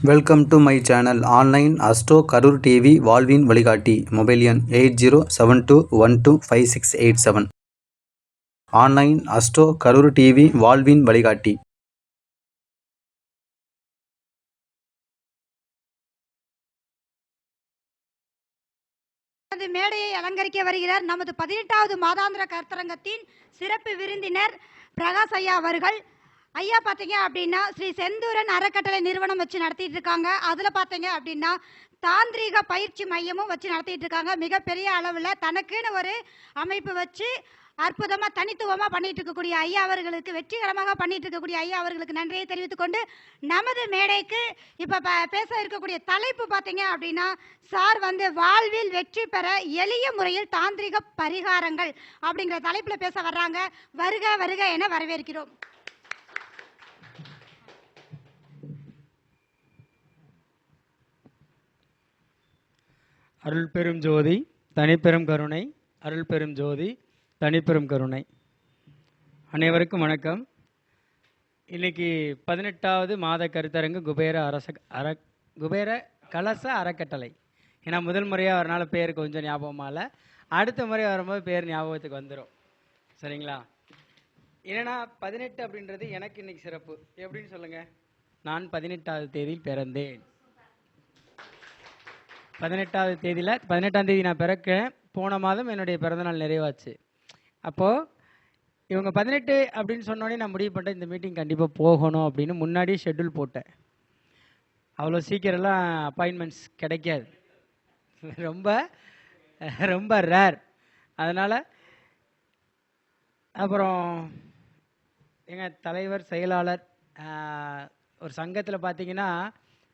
Welcome to my channel. Online astro Karur TV வாழ்வின் வழிகாட்டி. Mobile எண் 8072125687. ஆன்லைன் அஸ்ட்ரோ கரூர் டிவி வாழ்வின் வழிகாட்டி. மேடையை அலங்கரிக்க வருகிறார் நமது 18வது மாதாந்திர கருத்தரங்கத்தின் சிறப்பு விருந்தினர் பிரகாஷ் ஐயா அவர்கள். ஐயா பார்த்தீங்க அப்படின்னா ஸ்ரீ செந்தூரன் அறக்கட்டளை நிறுவனம் வச்சு நடத்திட்டு இருக்காங்க. அதில் பார்த்தீங்க அப்படின்னா தாந்திரீக பயிற்சி மையமும் வச்சு நடத்திட்டு இருக்காங்க. மிகப்பெரிய அளவில் தனக்குன்னு ஒரு அமைப்பு வச்சு அற்புதமாக தனித்துவமாக பண்ணிட்டு இருக்கக்கூடிய ஐயா அவர்களுக்கு, வெற்றிகரமாக பண்ணிட்டு இருக்கக்கூடிய ஐயா அவர்களுக்கு நன்றியை தெரிவித்துக் கொண்டு நமது மேடைக்கு இப்போ பேச இருக்கக்கூடிய தலைப்பு பார்த்தீங்க அப்படின்னா சார் வாழ்வில் வெற்றி பெற எளிய முறையில் தாந்திரிக பரிகாரங்கள் அப்படிங்கிற தலைப்பில் பேச வர்றாங்க. வருக வருக என வரவேற்கிறோம். அருள் பெரும் ஜோதி தனிப்பெரும் கருணை, அருள் பெரும் ஜோதி தனிப்பெரும் கருணை. அனைவருக்கும் வணக்கம். இன்னைக்கு 18வது மாத கருத்தரங்கு குபேர கலச அறக்கட்டளை. ஏன்னா முதல் முறையாக வரனால பேர் கொஞ்சம் ஞாபகமாக இல்லை, அடுத்த முறை வரும்போது பேர் ஞாபகத்துக்கு வந்துடும். சரிங்களா? ஏன்னா 18 அப்படின்றது எனக்கு இன்னைக்கு சிறப்பு. எப்படின்னு சொல்லுங்கள். நான் 18வது தேதியில் பிறந்தேன். 18ஆம் தேதி நான் பிறக்கேன். போன மாதம் என்னுடைய பிறந்தநாள் நிறைவாச்சு. அப்போது இவங்க 18 அப்படின்னு சொன்னோடனே நான் முடிவு பண்ணிட்டேன், இந்த மீட்டிங் கண்டிப்பாக போகணும் அப்படின்னு முன்னாடியே ஷெட்யூல் போட்டேன். அவ்வளோ சீக்கிரம்லாம் அப்பாயின்மெண்ட்ஸ் கிடைக்காது, ரொம்ப ரொம்ப ரேர். அதனால் அப்புறம் எங்கள் தலைவர் செயலாளர், ஒரு சங்கத்தில் பார்த்தீங்கன்னா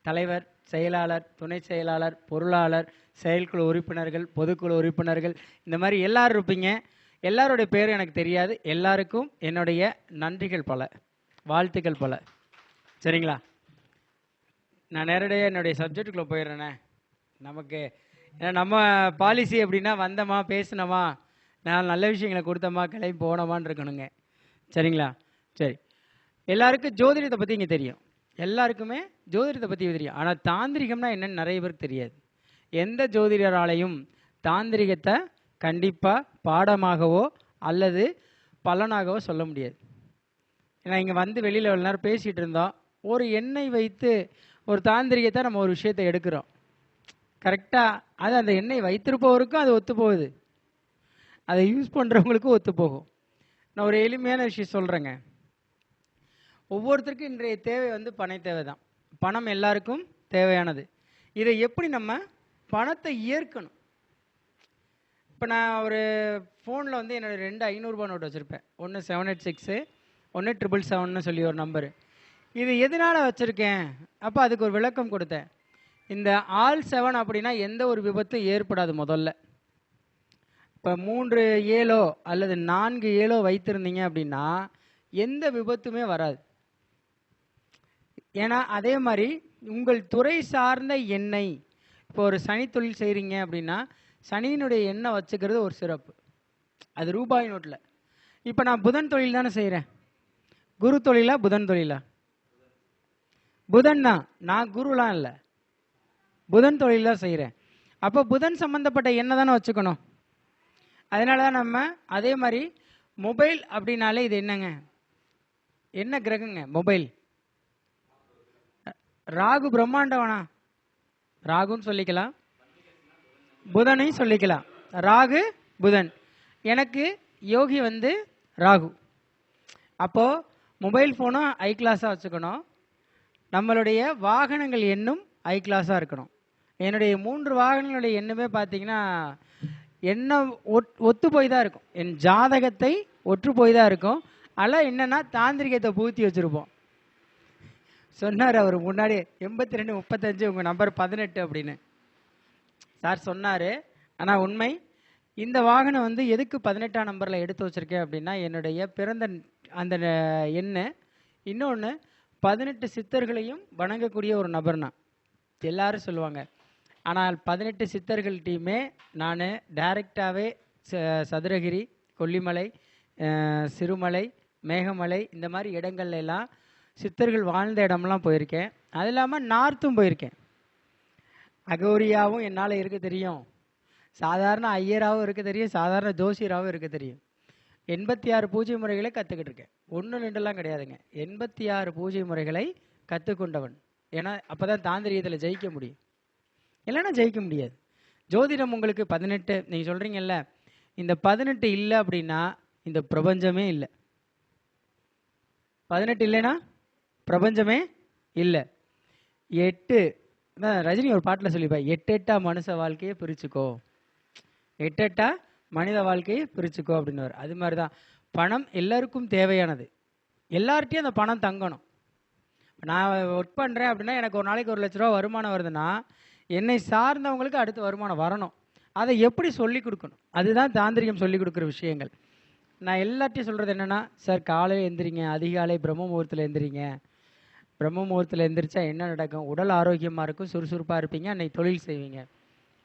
தலைவர், செயலாளர், துணை செயலாளர், பொருளாளர், செயற்குழு உறுப்பினர்கள், பொதுக்குழு உறுப்பினர்கள், இந்த மாதிரி எல்லோரும் இருப்பீங்க. எல்லாருடைய பேரும் எனக்கு தெரியாது. எல்லாருக்கும் என்னுடைய நன்றிகள் பல, வாழ்த்துக்கள் பல. சரிங்களா? நான் நேரடியாக என்னுடைய சப்ஜெக்டுக்குள்ளே போயிடுறேனே. நமக்கு நம்ம பாலிசி எப்படின்னா வந்தோமா, பேசினோமா, நான் நல்ல விஷயங்களை கொடுத்தோமா, கிளம்பி போனோமான்னு இருக்கணுங்க. சரிங்களா? சரி, எல்லாருக்கும் ஜோதிடத்தை பற்றி இங்கே தெரியும். எல்லாருக்குமே ஜோதிடத்தை பற்றி தெரியும். ஆனால் தாந்திரிகம்னா என்னன்னு நிறைய பேருக்கு தெரியாது. எந்த ஜோதிடராலையும் தாந்திரிகத்தை கண்டிப்பாக பாடமாகவோ அல்லது பலனாகவோ சொல்ல முடியாது. ஏன்னா இங்கே வெளியில் எவ்வளோ நேரம் பேசிகிட்டு இருந்தோம். ஒரு எண்ணெய் வைத்து ஒரு தாந்திரிகத்தை நம்ம ஒரு விஷயத்தை எடுக்கிறோம். கரெக்டாக அது அந்த எண்ணெய் வைத்திருப்பவருக்கும் அது ஒத்து போகுது, அதை யூஸ் பண்ணுறவங்களுக்கும் ஒத்து போகும். நான் ஒரு எளிமையான விஷயம் சொல்கிறேங்க. ஒவ்வொருத்தருக்கும் இன்றைய தேவை பண தேவை தான். பணம் எல்லாருக்கும் தேவையானது. இதை எப்படி நம்ம பணத்தை ஏற்கணும்? இப்போ நான் ஒரு ஃபோனில் என்னோடய 2 500 நோட்டு வச்சுருப்பேன். ஒன்று 786, ஒன்று 777 சொல்லி ஒரு நம்பரு. இது எதனால் வச்சுருக்கேன்? அப்போ அதுக்கு ஒரு விளக்கம் கொடுத்தேன். இந்த ஆல் 7 அப்படின்னா எந்த ஒரு விபத்தும் ஏற்படாது. முதல்ல இப்போ 3 7 அல்லது 4 7 வைத்திருந்தீங்க அப்படின்னா எந்த விபத்துமே வராது. ஏன்னா அதே மாதிரி உங்கள் துறை சார்ந்த எண்ணெய், இப்போ ஒரு சனி தொழில் செய்கிறீங்க அப்படின்னா சனியினுடைய எண்ணெய் வச்சுக்கிறது ஒரு சிறப்பு. அது ரூபாய் நோட்டில். இப்போ நான் புதன் தொழில் தானே செய்கிறேன். குரு தொழிலா புதன் தொழிலா? புதன் தான். நான் குருலாம் இல்லை, புதன் தொழில் தான் செய்கிறேன். அப்போ புதன் சம்மந்தப்பட்ட எண்ணெய் தானே வச்சுக்கணும். அதனால தான் நம்ம அதே மாதிரி மொபைல் அப்படின்னாலே இது என்னங்க, என்ன கிரகங்க மொபைல்? ராகு பிரம்மாண்டவனா? ராகுன்னு சொல்லிக்கலாம், புதனையும் சொல்லிக்கலாம். ராகு புதன். எனக்கு யோகி ராகு. அப்போது மொபைல் ஃபோனும் ஐ கிளாஸாக வச்சுக்கணும். நம்மளுடைய வாகனங்கள் எண்ணும் ஐ கிளாஸாக இருக்கணும். என்னுடைய 3 வாகனங்களுடைய எண்ணுமே பார்த்தீங்கன்னா எண்ணம் ஒத்து போய் தான் இருக்கும். என் ஜாதகத்தை ஒற்று போய் தான் இருக்கும். அதெல்லாம் என்னென்னா தாந்திரிகத்தை பூத்தி வச்சுருப்போம். சொன்னார் அவர் முன்னாடி 82 35 உங்கள் நம்பர் 18 அப்படின்னு சார் சொன்னார். ஆனால் உண்மை, இந்த வாகனம் எதுக்கு 18ஆம் நம்பரில் எடுத்து வச்சுருக்கேன் அப்படின்னா என்னுடைய பிறந்த அந்த எண்ணெய். இன்னொன்று 18 சித்தர்களையும் வணங்கக்கூடிய ஒரு நபர் நான், எல்லாரும் சொல்லுவாங்க. ஆனால் 18 சித்தர்கள்ட்டையுமே நான் டைரெக்டாகவே சதுரகிரி, கொல்லிமலை, சிறுமலை, மேகமலை இந்த மாதிரி இடங்கள்லாம் சித்தர்கள் வாழ்ந்த இடம்லாம் போயிருக்கேன். அது இல்லாமல் நார்த்தும் போயிருக்கேன். அகோரியாவும் என்னால் இருக்க தெரியும், சாதாரண ஐயராகவும் இருக்க தெரியும், சாதாரண ஜோசியராகவும் இருக்க தெரியும். 86 பூஜை முறைகளை கற்றுக்கிட்டு இருக்கேன். 1 2லாம் கிடையாதுங்க, 86 பூஜை முறைகளை கற்றுக்கொண்டவன். ஏன்னா அப்போ தான் தாந்திரிகத்தில் ஜெயிக்க முடியும், இல்லைன்னா ஜெயிக்க முடியாது. ஜோதிடம் உங்களுக்கு 18, நீங்கள் சொல்கிறீங்கல்ல, இந்த 18 இல்லை அப்படின்னா இந்த பிரபஞ்சமே இல்லை. 18 இல்லைன்னா பிரபஞ்சமே இல்லை. 8 ரஜினி ஒரு பாட்டில் சொல்லிப்பேன், 8 மனுஷ வாழ்க்கையை பிரிச்சுக்கோ, 8 மனித வாழ்க்கையை பிரிச்சுக்கோ அப்படின்னு. அது மாதிரி தான் பணம் எல்லாருக்கும் தேவையானது, எல்லார்ட்டையும் அந்த பணம் தங்கணும். நான் ஒர்க் பண்ணுறேன் அப்படின்னா எனக்கு ஒரு நாளைக்கு 1 லட்ச ரூபா வருமானம் வருதுன்னா என்னை சார்ந்தவங்களுக்கு அடுத்த வருமானம் வரணும். அதை எப்படி சொல்லி கொடுக்கணும், அதுதான் தாந்திரிகம் சொல்லி கொடுக்குற விஷயங்கள். நான் எல்லார்ட்டையும் சொல்கிறது என்னென்னா, சார் காலையில் எந்திரிங்க, அதிகாலை பிரம்ம முகூர்த்தத்தில் எந்திரிங்க. பிரம்ம முகூர்த்தத்தில் எந்திரிச்சா என்ன நடக்கும், உடல் ஆரோக்கியமாக இருக்கும், சுறுசுறுப்பாக இருப்பீங்க, அன்னைக்கு தொழில் செய்வீங்க.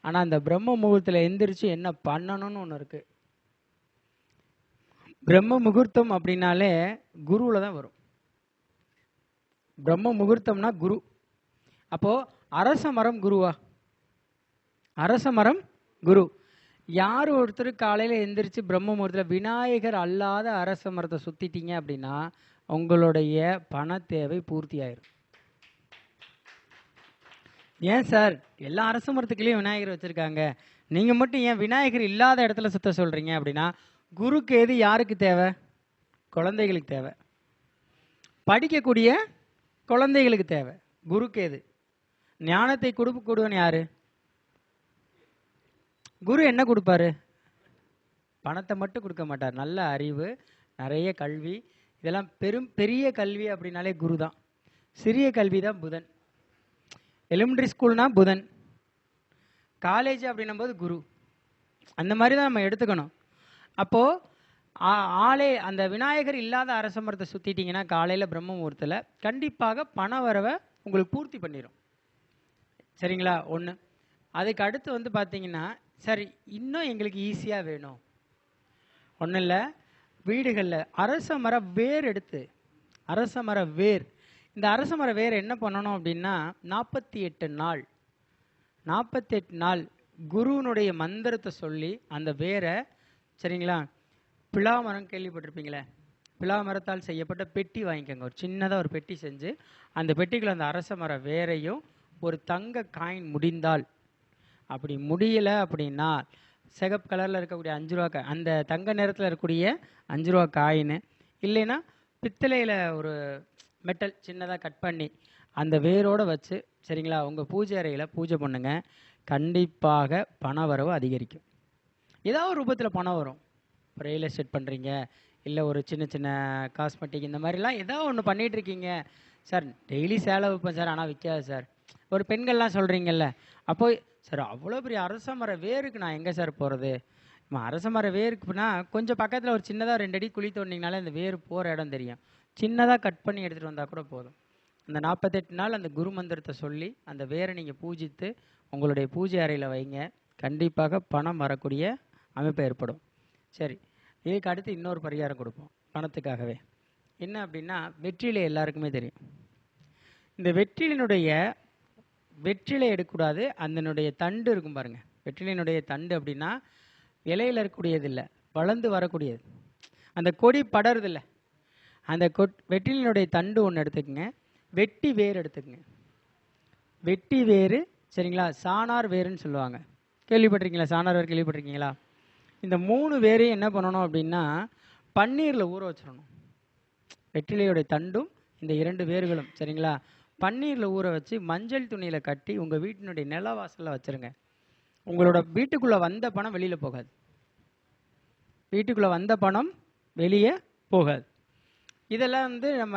ஆனால் அந்த பிரம்ம முகூர்த்தத்தில் எந்திரிச்சு என்ன பண்ணணும்னு ஒன்று இருக்குது. பிரம்ம முகூர்த்தம் அப்படின்னாலே குருவில் தான் வரும். பிரம்ம முகூர்த்தம்னா குரு. அப்போது அரச மரம் குருவா? அரச மரம் குரு. யார் ஒருத்தர் காலையில் எந்திரிச்சு பிரம்ம முகூர்த்தத்தில் விநாயகர் அல்லாத அரச மரத்தை சுற்றிட்டீங்க அப்படின்னா உங்களுடைய பண தேவை பூர்த்தி ஆயிரும். ஏன் சார் எல்லா அரச மரத்துக்குள்ளேயும் விநாயகர் வச்சுருக்காங்க, நீங்கள் மட்டும் ஏன் விநாயகர் இல்லாத இடத்துல சுத்த சொல்கிறீங்க அப்படின்னா, குருக்கு எது யாருக்கு தேவை? குழந்தைகளுக்கு தேவை. படிக்கக்கூடிய குழந்தைகளுக்கு தேவை. குருக்கு எது? ஞானத்தை கொடுப்பவன் யாரு? குரு என்ன கொடுப்பாரு? பணத்தை மட்டும் கொடுக்க மாட்டார், நல்ல அறிவு, நிறைய கல்வி. இதெல்லாம் பெரிய கல்வி அப்படின்னாலே குரு தான். சிறிய கல்வி தான் புதன். எலிமெண்ட்ரி ஸ்கூல்னா புதன், காலேஜ் அப்படின்னும் போது குரு. அந்த மாதிரி தான் நம்ம எடுத்துக்கணும். அப்போது ஆளே அந்த விநாயகர் இல்லாத அரச மரத்தை சுற்றிட்டிங்கன்னா காலையில் பிரம்ம முகூர்த்தத்தில் கண்டிப்பாக பண வரவை உங்களுக்கு பூர்த்தி பண்ணிடும். சரிங்களா? ஒன்று. அதுக்கு அடுத்து வந்து பார்த்தீங்கன்னா, சரி இன்னும் எங்களுக்கு ஈஸியாக வேணும், ஒன்றும் இல்லை, வீடுகளில் அரச மர வேர் எடுத்து, அரச மர வேர், இந்த அரச மர வேர் என்ன பண்ணணும் அப்படின்னா 48 நாள் 48 நாள் குருவினுடைய மந்திரத்தை சொல்லி அந்த வேரை, சரிங்களா, பிலா மரம் கேள்விப்பட்டிருப்பீங்களே, பிலா மரத்தால் செய்யப்பட்ட பெட்டி வாங்கிக்கோங்க. ஒரு சின்னதாக ஒரு பெட்டி செஞ்சு அந்த பெட்டிக்குள்ள அந்த அரச மர வேரையும் ஒரு தங்க காயின் முடிந்தால், அப்படி முடியலை அப்படின்னா சிகப்பு கலரில் இருக்கக்கூடிய 5 ரூபா அந்த தங்க நிறத்தில் இருக்கக்கூடிய 5 ரூபா காயின், இல்லைன்னா பித்தளையில் ஒரு மெட்டல் சின்னதாக கட் பண்ணி அந்த வேரோடு வச்சு, சரிங்களா, உங்கள் பூஜை அறையில் பூஜை பண்ணுங்க. கண்டிப்பாக பண வரவு அதிகரிக்கும். ஏதாவது ஒரு ரூபத்தில் பணம் வரும். இப்போ ரியல் எஸ்டேட் பண்ணுறீங்க, இல்லை ஒரு சின்ன சின்ன காஸ்மெட்டிக், இந்த மாதிரிலாம் ஏதாவது ஒன்று பண்ணிகிட்ருக்கீங்க. சார் டெய்லி சேலை வைப்பேன் சார், ஆனால் விற்காது சார். ஒரு பெண்கள்லாம் சொல்கிறீங்கல்ல, அப்போ சார் அவ்வளோ பெரிய அரச மர வேருக்கு நான் எங்கே சார் போகிறது? அரச மர வேருக்குன்னா கொஞ்சம் பக்கத்தில் ஒரு சின்னதாக 2 அடி குழி தோண்டிங்கனாலே அந்த வேர் போகிற இடம் தெரியும். சின்னதாக கட் பண்ணி எடுத்துகிட்டு வந்தால் கூட போதும். அந்த 48 நாள் அந்த குரு மந்திரத்தை சொல்லி அந்த வேரை நீங்கள் பூஜித்து உங்களுடைய பூஜை அறையில் வைங்க. கண்டிப்பாக பணம் வரக்கூடிய அமைப்பு ஏற்படும். சரி, இதுக்கு அடுத்து இன்னொரு பரிகாரம் கொடுப்போம் பணத்துக்காகவே. என்ன அப்படின்னா, வெற்றிலை எல்லாருக்குமே தெரியும். இந்த வெற்றிலை எடுக்கக்கூடாது, அதனுடைய தண்டு இருக்கும் பாருங்கள். வெற்றிலையினுடைய தண்டு அப்படின்னா இலையில் இருக்கக்கூடியது இல்லை, வளர்ந்து வரக்கூடியது. அந்த கொடி படருது இல்லை, அந்த வெற்றிலையினுடைய தண்டு ஒன்று எடுத்துக்கங்க. வெட்டி வேர் எடுத்துக்கங்க. வெட்டி வேறு, சரிங்களா, சாணார் வேருன்னு சொல்லுவாங்க. கேள்விப்பட்டிருக்கீங்களா? சாணார் வேர் கேள்விப்பட்டிருக்கீங்களா? இந்த 3 வேரையும் என்ன பண்ணணும் அப்படின்னா பன்னீரில் ஊற வச்சிடணும். வெற்றிலையோடைய தண்டும் இந்த 2 வேர்களும், சரிங்களா, பன்னீரில் ஊற வச்சு மஞ்சள் துணியில் கட்டி உங்கள் வீட்டினுடைய நிலவாசலில் வச்சுருங்க. உங்களோட வீட்டுக்குள்ளே வந்த பணம் வெளியில் போகாது. வீட்டுக்குள்ளே வந்த பணம் வெளியே போகாது. இதெல்லாம் வந்து நம்ம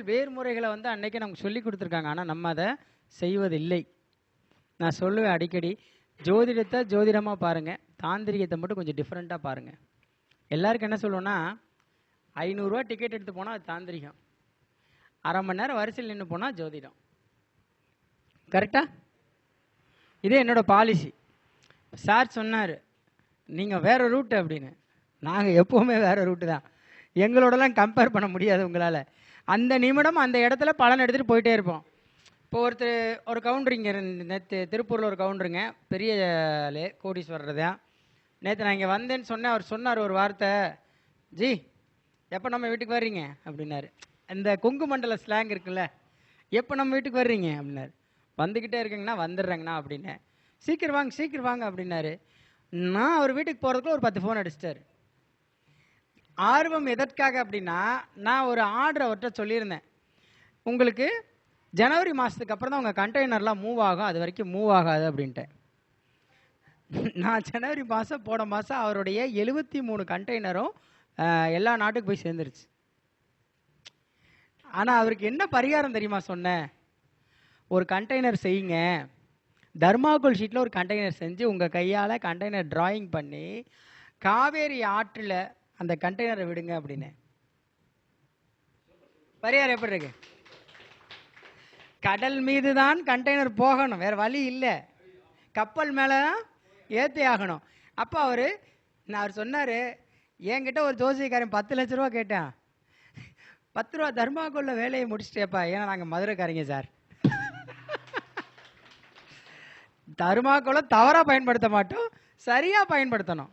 வேர்முறைகளை வந்து அன்றைக்கே நமக்கு சொல்லி கொடுத்துருக்காங்க, ஆனால் நம்ம அதை செய்வதில்லை. நான் சொல்லுவேன் அடிக்கடி, ஜோதிடத்தை ஜோதிடமாக பாருங்கள், தாந்திரிகத்தை மட்டும் கொஞ்சம் டிஃப்ரெண்ட்டாக பாருங்கள். எல்லாருக்கும் என்ன சொல்லுவோன்னா, 500 ரூபா டிக்கெட் எடுத்து போனால் அது தாந்திரிகம், அரை மணி நேரம் வரிசையில் நின்று போனால் ஜோதிடம். கரெக்டா? இதே என்னோட பாலிசி. சார் சொன்னார் நீங்கள் வேறு ரூட்டு அப்படின்னு. நாங்கள் எப்போவுமே வேறு ரூட்டு தான், எங்களோடலாம் கம்பேர் பண்ண முடியாது உங்களால். அந்த நிமிடம் அந்த இடத்துல பலன் எடுத்துகிட்டு போயிட்டே இருப்போம். இப்போ ஒரு கவுண்டர் இங்கே நேற்று திருப்பூரில் ஒரு கவுண்டருங்க, பெரிய கோடீஸ்வரர் தான். நேற்று நான் இங்கே வந்தேன்னு சொன்னேன். அவர் சொன்னார் ஒரு வார்த்தை, ஜி எப்போ நம்ம வீட்டுக்கு வர்றீங்க அப்படின்னாரு. இந்த கொங்கு மண்டல ஸ்லாங் இருக்குல்ல, எப்போ நம்ம வீட்டுக்கு வர்றீங்க அப்படின்னாரு. வந்துக்கிட்டே இருக்குங்கண்ணா, வந்துடுறேங்கண்ணா அப்படின்னேன். சீக்கிரம் வாங்க அப்படின்னாரு. நான் அவர் வீட்டுக்கு போகிறதுக்குள்ள ஒரு 10 ஃபோன் அடிச்சிட்டாரு. ஆர்வம் எதற்காக அப்படின்னா, நான் ஒரு ஆர்டர் அவர்கிட்ட சொல்லியிருந்தேன், உங்களுக்கு ஜனவரி மாதத்துக்கு அப்புறம் தான் உங்கள் கண்டெய்னர்லாம் மூவ் ஆகும், அது வரைக்கும் மூவ் ஆகாது அப்படின்ட்டு. நான் ஜனவரி மாதம் போன மாதம் அவருடைய 73 கண்டெய்னரும் எல்லா நாட்டுக்கு போய் சேர்ந்துருச்சு. ஆனால் அவருக்கு என்ன பரிகாரம் தெரியுமா சொன்னேன்? ஒரு கண்டெய்னர் செய்யுங்க, தர்மாகோல் ஷீட்டில் ஒரு கண்டெய்னர் செஞ்சு உங்கள் கையால் கண்டெய்னர் டிராயிங் பண்ணி காவேரி ஆற்றில் அந்த கண்டெய்னரை விடுங்க அப்படின்னு. பரிகாரம் எப்படி இருக்கு? கடல் மீது தான் கண்டெய்னர் போகணும், வேற வழி இல்லை. கப்பல் மேலே தான் ஏற்றி ஆகணும். அப்போ அவர் சொன்னார், என்கிட்ட ஒரு ஜோசியக்காரன் 10 லட்ச ரூபா கேட்டேன். 10 ரூபா தர்மாகோல்ல வேலையை முடிச்சிட்டேப்பா, ஏன்னா நாங்கள் மதுரைக்காரங்க சார். தர்மாகோலை தவறாக பயன்படுத்த மாட்டோம், சரியாக பயன்படுத்தணும்.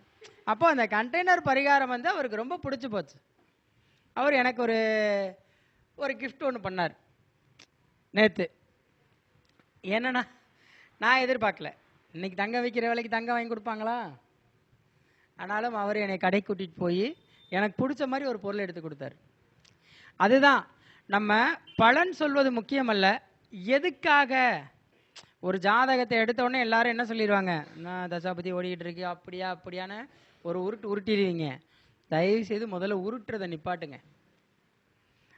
அப்போ அந்த கண்டெய்னர் பரிகாரம் அவருக்கு ரொம்ப பிடிச்சி போச்சு. அவர் எனக்கு ஒரு கிஃப்ட் ஒன்று பண்ணார் நேற்று. என்னன்னா, நான் எதிர்பார்க்கல, இன்னைக்கு தங்கம் விற்கிற வேலைக்கு தங்கம் வாங்கி கொடுப்பாங்களா? ஆனாலும் அவர் என்னை கடை கூட்டிகிட்டு போய் எனக்கு பிடிச்ச மாதிரி ஒரு பொருள் எடுத்து கொடுத்தாரு. அதுதான் நம்ம பலன் சொல்வது முக்கியமல்ல, எதுக்காக. ஒரு ஜாதகத்தை எடுத்தோடனே எல்லாரும் என்ன சொல்லிடுவாங்க, நான் தசாபதி ஓடிக்கிட்டு இருக்கு அப்படியான்னு ஒரு உருட்டிடுவீங்க. தயவு செய்து முதல்ல உருட்டுறதை நிப்பாட்டுங்க.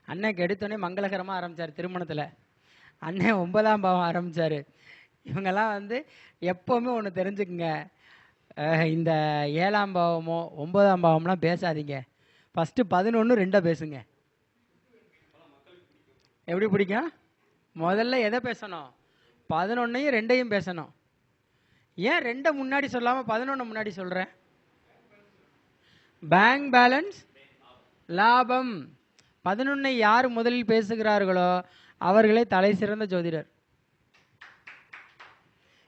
அன்னைக்கு எடுத்தோடனே மங்களகரமாக ஆரம்பித்தார் திருமணத்தில். அண்ணன் 9ஆம் பாவம் ஆரம்பித்தார். இவங்கெல்லாம் எப்போவுமே ஒன்று தெரிஞ்சுக்குங்க, இந்த 7ஆம் பாவமோ 9ஆம் பாவம்லாம் பேசாதீங்க. ஃபஸ்ட்டு 11 2 பேசுங்க. எப்படி பிடிக்கும்? முதல்ல எதை பேசணும்? 11ஐயும் 2ஐயும் பேசணும். ஏன் 2 முன்னாடி சொல்லாமல் 11 முன்னாடி சொல்கிறேன்? பேங்க் பேலன்ஸ், லாபம். 11ஐ யார் முதலில் பேசுகிறார்களோ அவர்களே தலை சிறந்த ஜோதிடர்.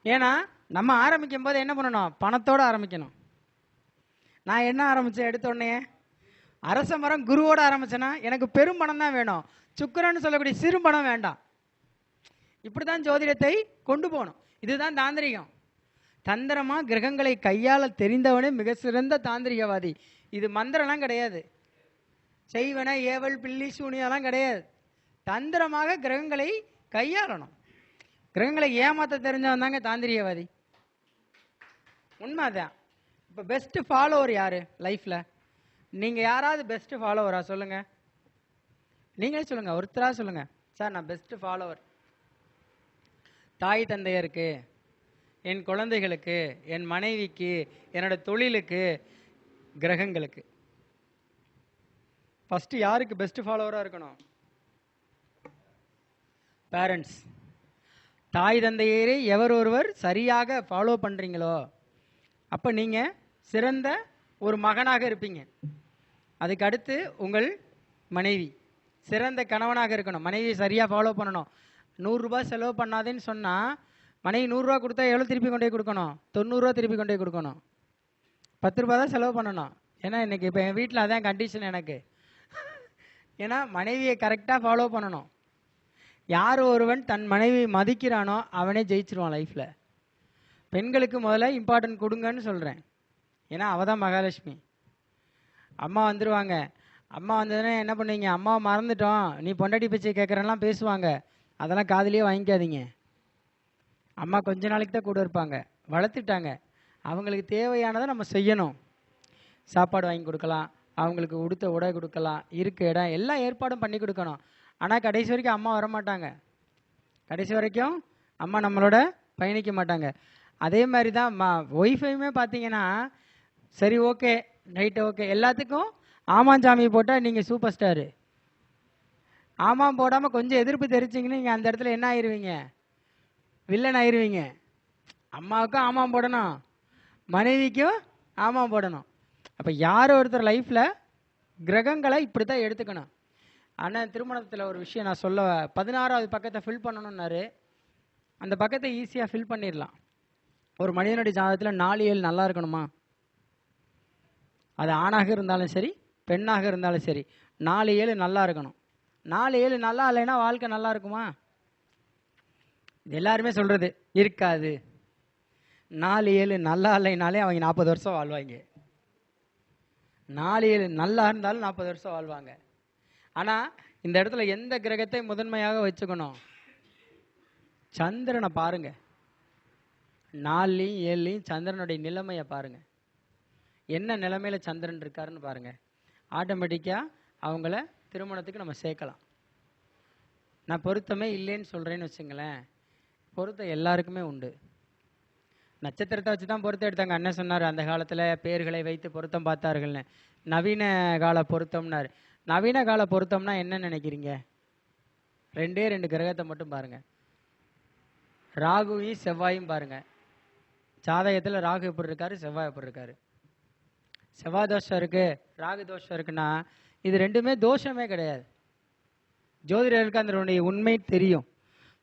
ஏன்னா நம்ம ஆரம்பிக்கும் போது என்ன பண்ணணும்? பணத்தோடு ஆரம்பிக்கணும். நான் என்ன ஆரம்பித்தேன்? எடுத்தோடனே அரச மரம் குருவோடு ஆரம்பிச்சேன்னா எனக்கு பெரும் பணம் தான் வேணும், சுக்கிரன்னு சொல்லக்கூடிய சிறு பணம் வேண்டாம். இப்படி தான் ஜோதிடத்தை கொண்டு போகணும். இதுதான் தாந்திரிகம். தந்திரமாக கிரகங்களை கையாள தெரிந்தவனே மிக சிறந்த தாந்திரிகவாதி. இது மந்திரம்லாம் கிடையாது, செய்வன ஏவல் பில்லி சூனியெல்லாம் கிடையாது. தந்திரமாக கிரகங்களை கையாளணும். கிரகங்களை ஏமாற்ற தெரிஞ்சவன் தாங்க தாந்திரிகவாதி. உண்மைதான். இப்போ பெஸ்ட் ஃபாலோவர் யாரு லைஃப்ல? நீங்க யாராவது பெஸ்ட் ஃபாலோவரா சொல்லுங்க. நீங்களே சொல்லுங்க, ஒருத்தரா சொல்லுங்க. சார் நான் பெஸ்ட் ஃபாலோவர் தாய் தந்தையருக்கு, என் குழந்தைகளுக்கு, என் மனைவிக்கு, என்னோட தொழிலுக்கு, கிரகங்களுக்கு. ஃபர்ஸ்ட் யாருக்கு பெஸ்ட் ஃபாலோவரா இருக்கணும்? பேரண்ட்ஸ். தாய் தந்தையரே எவர் ஒருவர் சரியாக ஃபாலோ பண்ணுறீங்களோ அப்போ நீங்கள் சிறந்த ஒரு மகனாக இருப்பீங்க. அதுக்கு அடுத்து உங்கள் மனைவி சிறந்த கணவனாக இருக்கணும். மனைவியை சரியாக ஃபாலோ பண்ணணும். 100 ரூபாய் செலவு பண்ணாதேன்னு சொன்னால் மனைவி 100 ரூபா கொடுத்தா எவ்வளோ திருப்பி கொண்டே கொடுக்கணும்? 90 ரூபா திருப்பி கொண்டே கொடுக்கணும். 10 ரூபா தான் செலவு பண்ணணும். ஏன்னா இன்றைக்கி இப்போ என் வீட்டில் அதான் கண்டிஷன் எனக்கு. ஏன்னா மனைவியை கரெக்டாக ஃபாலோ பண்ணணும். யார் ஒருவன் தன் மனைவி மதிக்கிறானோ அவனே ஜெயிச்சிருவான் லைஃப்பில். பெண்களுக்கு முதல்ல இம்பார்ட்டன்ட் கொடுங்கன்னு சொல்கிறேன். ஏன்னா அவள் தான் மகாலட்சுமி. அம்மா வந்துடுவாங்க. அம்மா வந்ததுன்னா என்ன பண்ணுவீங்க? அம்மாவை மறந்துட்டோம், நீ பொண்டாட்டி பேச்சை கேட்குறலாம் பேசுவாங்க. அதெல்லாம் காதுலேயே வாங்கிக்காதீங்க. அம்மா கொஞ்ச நாளைக்கு தான் கூட இருப்பாங்க, வளர்த்துட்டாங்க. அவங்களுக்கு தேவையானதை நம்ம செய்யணும். சாப்பாடு வாங்கி கொடுக்கலாம், அவங்களுக்கு உடுத்த உடை கொடுக்கலாம், இருக்க இடம் எல்லாம் ஏற்பாடும் பண்ணி கொடுக்கணும். ஆனால் கடைசி வரைக்கும் அம்மா வரமாட்டாங்க. கடைசி வரைக்கும் அம்மா நம்மளோட பயணிக்க மாட்டாங்க. அதே மாதிரி தான் ஒய்ஃபையுமே பார்த்தீங்கன்னா, சரி ஓகே ரைட்டு ஓகே எல்லாத்துக்கும் ஆமாஞ்சாமி போட்டால் நீங்கள் சூப்பர் ஸ்டாரு. ஆமாம் போடாமல் கொஞ்சம் எதிர்ப்பு தெரிச்சிங்கன்னு நீங்கள் அந்த இடத்துல என்ன ஆயிடுவீங்க? வில்லன் ஆயிடுவீங்க. அம்மாவுக்கும் ஆமாம் போடணும், மனைவிக்கும் ஆமாம் போடணும். அப்போ யார் ஒருத்தர் லைஃப்பில் கிரகங்களை இப்படி தான் எடுத்துக்கணும். ஆனால் திருமணத்தில் ஒரு விஷயம் நான் சொல்ல, 16வது பக்கத்தை ஃபில் பண்ணணும்னாரு. அந்த பக்கத்தை ஈஸியாக ஃபில் பண்ணிடலாம். ஒரு மனிதனுடைய ஜாதகத்தில் 4 7 நல்லா இருக்கணுமா? அது ஆணாக இருந்தாலும் சரி, பெண்ணாக இருந்தாலும் சரி, 4 7 நல்லா இருக்கணும். 4 7 நல்லா இல்லைன்னா வாழ்க்கை நல்லா இருக்குமா? எல்லாருமே சொல்றது இருக்காது. 4 7 நல்லா இல்லைனாலே அவங்க 40 வருஷம் வாழ்வாங்க. 4 7 நல்லா இருந்தாலும் 40 வருஷம் வாழ்வாங்க. ஆனா இந்த இடத்துல எந்த கிரகத்தை முதன்மையாக வச்சுக்கணும்? சந்திரனை பாருங்க. 4லையும் 7லையும் சந்திரனுடைய நிலைமையை பாருங்க. என்ன நிலைமையில சந்திரன் இருக்காருன்னு பாருங்க. ஆட்டோமேட்டிக்கா அவங்கள திருமணத்துக்கு நம்ம சேர்க்கலாம். நான் பொருத்தமே இல்லைன்னு சொல்றேன்னு வச்சுங்களேன், பொருத்தம் எல்லாருக்குமே உண்டு. நட்சத்திரத்தை வச்சு தான் பொருத்தம் எடுத்தாங்க. அண்ணன் சொன்னார், அந்த காலத்தில் பேர்களை வைத்து பொருத்தம் பார்த்தார்கள்னு. நவீன கால பொருத்தம்னாரு. நவீன கால பொருத்தம்னா என்ன நினைக்கிறீங்க? 2 கிரகத்தை மட்டும் பாருங்க. ராகுவையும் செவ்வாயும் பாருங்க. ஜாதகத்தில் ராகு எப்படி இருக்காரு, செவ்வாய் எப்படி இருக்காரு? செவ்வாய் தோஷம் இருக்கு, ராகு தோஷம் இருக்குன்னா இது ரெண்டுமே தோஷமே கிடையாது. ஜோதிடருக்கு அதனுடைய உண்மை தெரியும்.